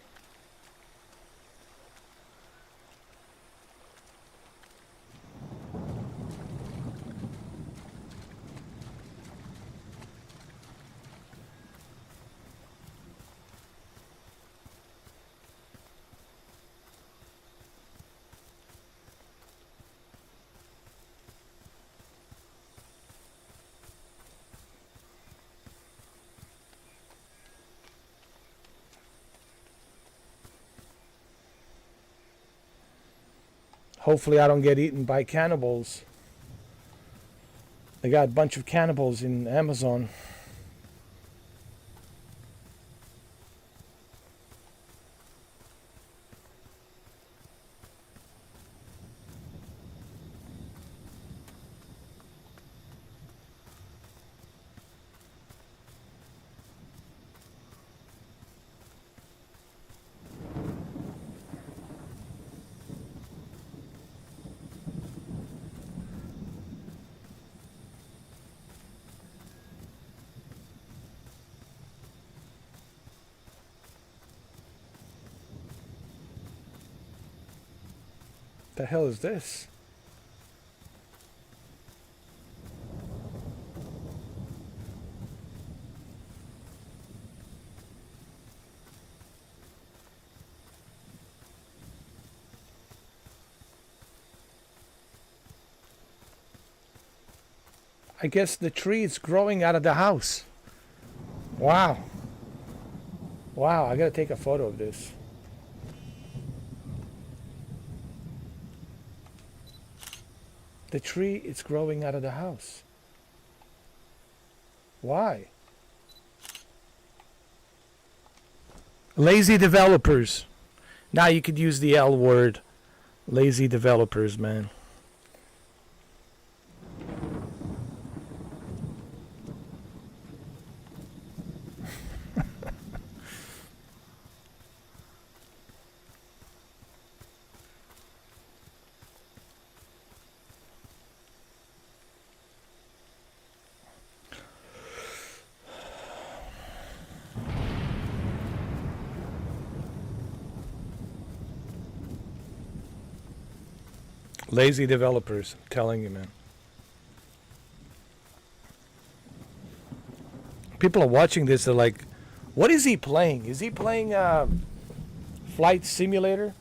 Speaker 1: Hopefully I don't get eaten by cannibals. They got a bunch of cannibals in Amazon. The hell is this? I guess the tree is growing out of the house. Wow. Wow, I gotta take a photo of this. The tree is growing out of the house. Why? Lazy developers. Now you could use the L word. Lazy developers, man. Lazy developers, I'm telling you, man. People are watching this, they're like, what is he playing? Is he playing a flight simulator?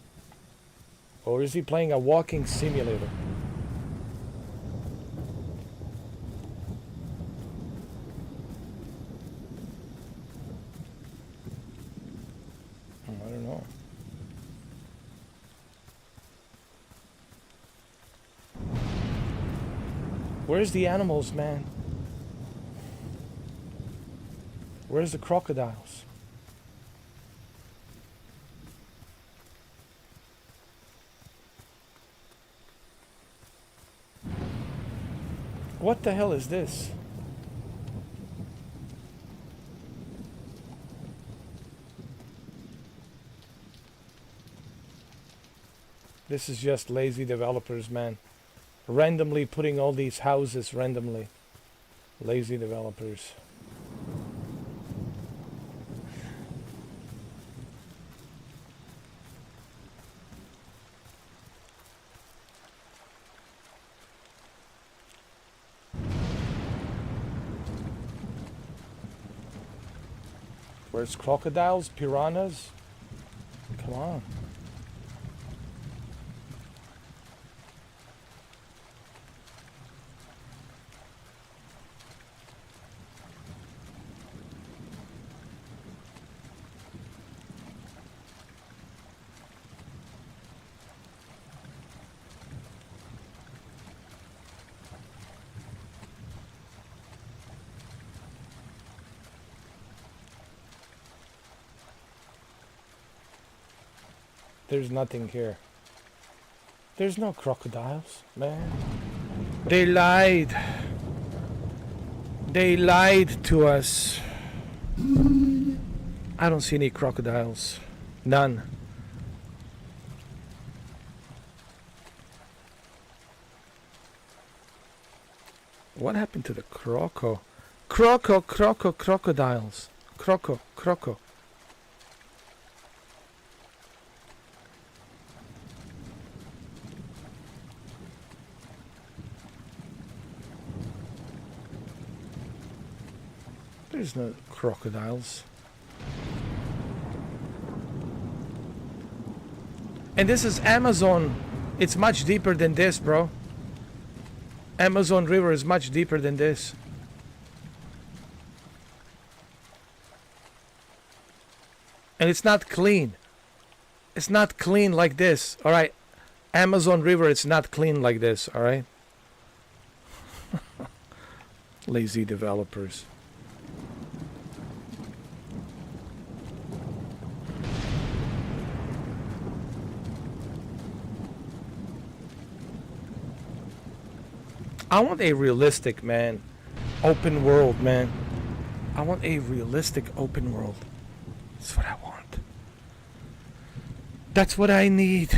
Speaker 1: Or is he playing a walking simulator? I don't know. Where's the animals, man? Where's the crocodiles? What the hell is this? This is just lazy developers, man. Randomly putting all these houses randomly. Lazy developers. Where's crocodiles? Piranhas? Come on. There's nothing here. There's no crocodiles, man. They lied. They lied to us. I don't see any crocodiles. None. What happened to the crocodiles? Croco. There's no crocodiles. And this is Amazon. It's much deeper than this, bro. Amazon River is much deeper than this. And it's not clean. It's not clean like this, alright? Amazon River, it's not clean like this, alright? Lazy developers. I want a realistic, man, open world, man. I want a realistic open world. That's what I want. That's what I need.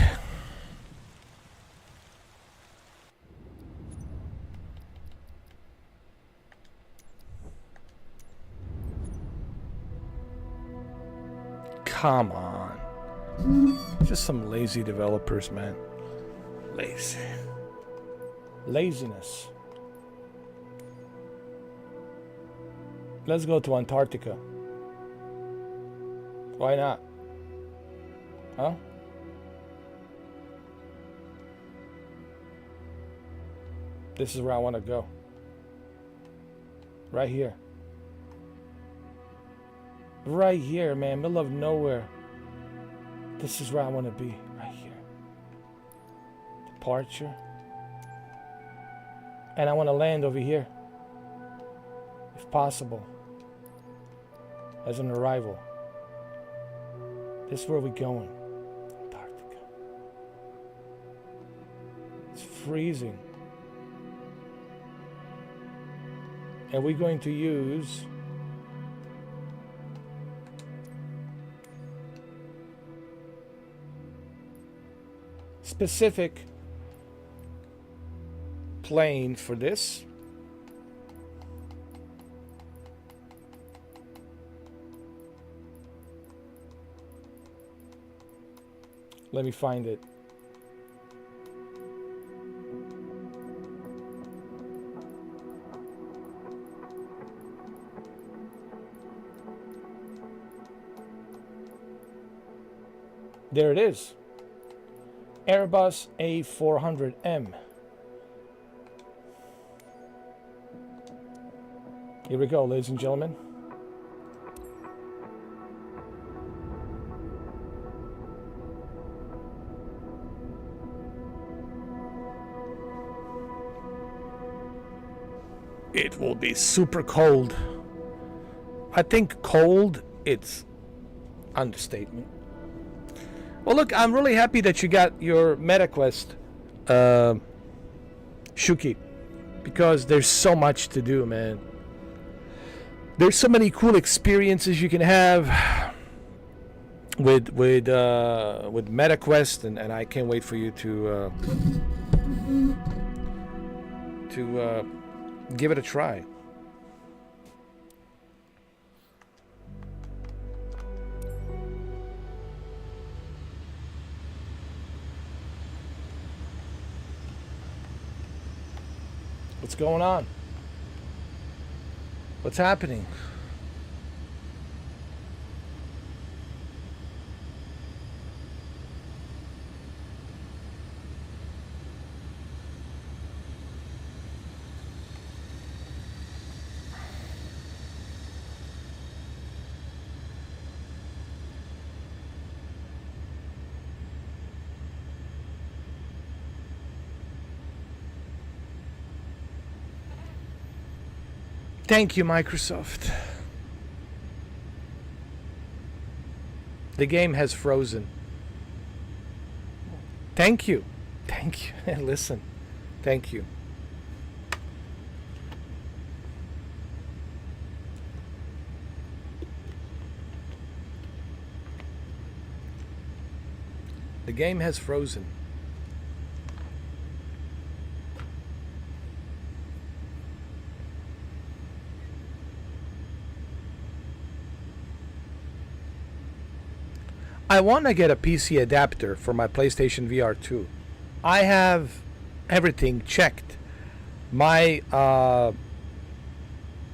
Speaker 1: Come on. Just some lazy developers, man. Lazy. Laziness. Let's go to Antarctica. Why not? Huh? This is where I want to go. Right here. Right here, man. Middle of nowhere. This is where I want to be. Right here. Departure. And I want to land over here, if possible, as an arrival. This is where we're going. Antarctica. It's freezing. And we're going to use specific plane for this. Let me find it. There it is. Airbus A400M. Here we go, ladies and gentlemen. It will be super cold. I think cold, it's understatement. Well, look, I'm really happy that you got your MetaQuest, Shuki, because there's so much to do, man. There's so many cool experiences you can have with MetaQuest, and I can't wait for you to give it a try. What's going on? What's happening? Thank you, Microsoft. The game has frozen. Thank you. Thank you. Listen. Thank you. The game has frozen. I want to get a PC adapter for my PlayStation VR 2. I have everything checked. My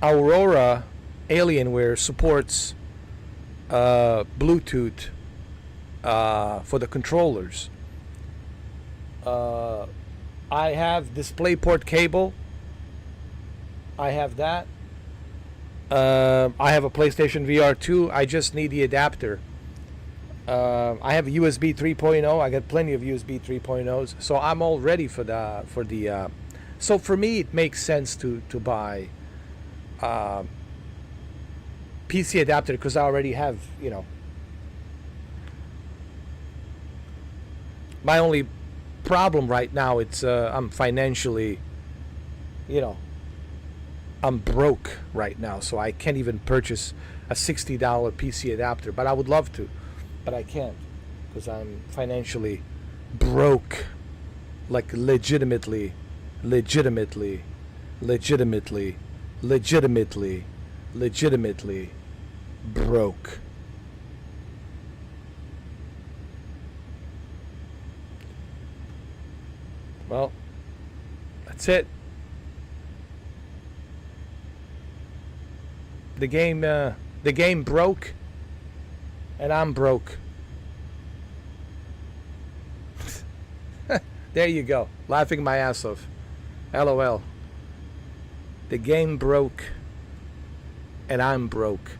Speaker 1: Aurora Alienware supports Bluetooth for the controllers. I have DisplayPort cable. I have that. I have a PlayStation VR 2. I just need the adapter. I have a USB 3.0. I got plenty of USB 3.0s, so I'm all ready for the so for me it makes sense to buy PC adapter because I already have, you know. My only problem right now, it's I'm financially, you know, I'm broke right now, so I can't even purchase a $60 PC adapter, but I would love to. But I can't because I'm financially broke, like legitimately broke. Well, that's it. The game broke. And I'm broke. There you go. Laughing my ass off. LOL. The game broke. And I'm broke.